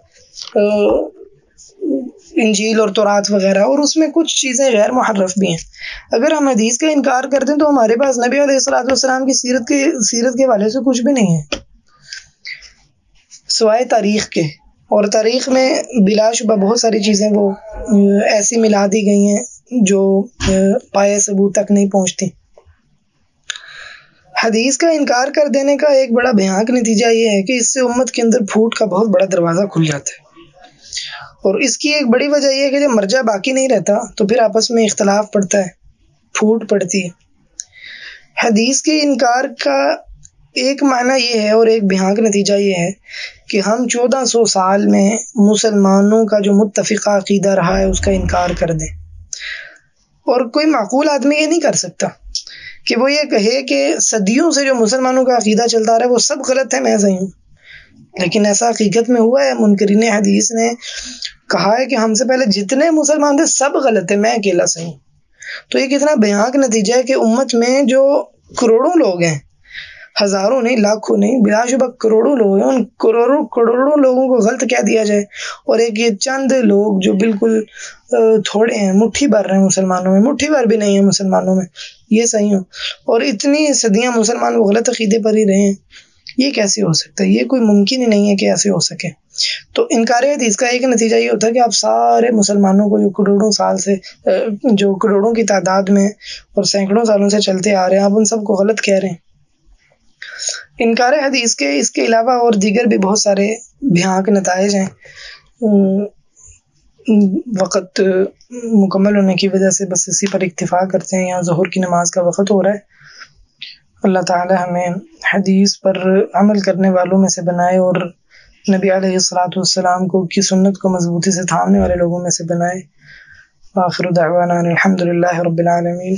انجیل اور تورات وغیرہ، اور اس میں کچھ چیزیں غیر محرف بھی ہیں۔ اگر ہم حدیث کا انکار کر دیں تو ہمارے پاس نبی علیہ الصلوۃ والسلام کی سیرت کے حوالے سے کچھ بھی نہیں ہے سوائے تاریخ کے، اور تاریخ میں بلا شبہ بہت ساری چیزیں وہ ایسی ملا دی گئی ہیں جو پائے ثبوت تک نہیں پہنچتی۔ حدیث کا انکار کر دینے کا ایک بڑا بھیانک نتیجہ یہ ہے کہ اس سے امت کے اندر پھوٹ کا بہت بڑا دروازہ کھل جاتا ہے، اور اس کی ایک بڑی وجہ یہ ہے کہ جب مرجع باقی نہیں رہتا تو پھر آپس میں اختلاف پڑتا ہے، پھوٹ پڑتی ہے۔ حدیث کے انکار کا ایک معنی یہ ہے اور ایک بھیانک نتیجہ یہ ہے کہ ہم 1400 سال میں مسلمانوں کا جو متفقہ عقیدہ رہا ہے اس کا انکار کر دیں، اور کوئی معقول آدمی یہ نہیں کر سکتا کہ وہ یہ کہے کہ صدیوں سے جو مسلمانوں کا عقیدہ چلتا رہا ہے وہ سب غلط ہے، میں صحیح ہوں۔ لیکن ایسا حقیقت میں ہوا ہے، منکرین حدیث نے کہا ہے کہ ہم سے پہلے جتنے مسلمان تھے سب غلط ہے، میں اکیلا صحیح ہوں۔ تو یہ کتنا بھیانک نتیجہ ہے کہ امت میں جو کروڑوں لوگ ہیں، ہزاروں نہیں، لاکھوں نہیں، بلا شبہ کروڑوں لوگ ہیں، ان کروڑوں لوگوں کو غلط کہہ دیا جائے، اور ایک یہ چند لوگ جو بالکل تھوڑے ہیں، مٹھی بھر ہیں مسلمانوں میں، مٹھی بھر بھی نہیں ہے مسلمانوں میں، یہ صحیح ہوں، اور اتنی صدیاں مسلمان وہ غلط عقیدے پر ہی رہے ہیں، یہ کیسے ہو سکتا ہے؟ یہ کوئی ممکن ہی نہیں ہے کہ ایسے ہو سکے۔ تو انکار حدیث کا ایک نتیجہ یہ ہوتا ہے کہ آپ سارے مسلمانوں کو جو کروڑوں سال سے جو کروڑوں کی تعداد میں اور سینکڑوں سالوں سے چلتے آ رہے ہیں، آپ ان سب کو غلط کہہ رہے ہیں۔ انکار حدیث کے اس کے علاوہ اور دیگر بھی بہت سارے بھیانک نتائج ہیں۔ وقت مکمل ہونے کی وجہ سے بس اسی پر اکتفا کرتے ہیں، یہاں ظہر کی نماز کا وقت ہو رہا ہے۔ اللہ تعالی ہمیں حدیث پر عمل کرنے والوں میں سے بنائے، اور نبی علیہ الصلوۃ والسلام کی سنت کو مضبوطی سے تھامنے والے لوگوں میں سے بنائے۔ آخر دعوانا الحمد للہ رب العالمین۔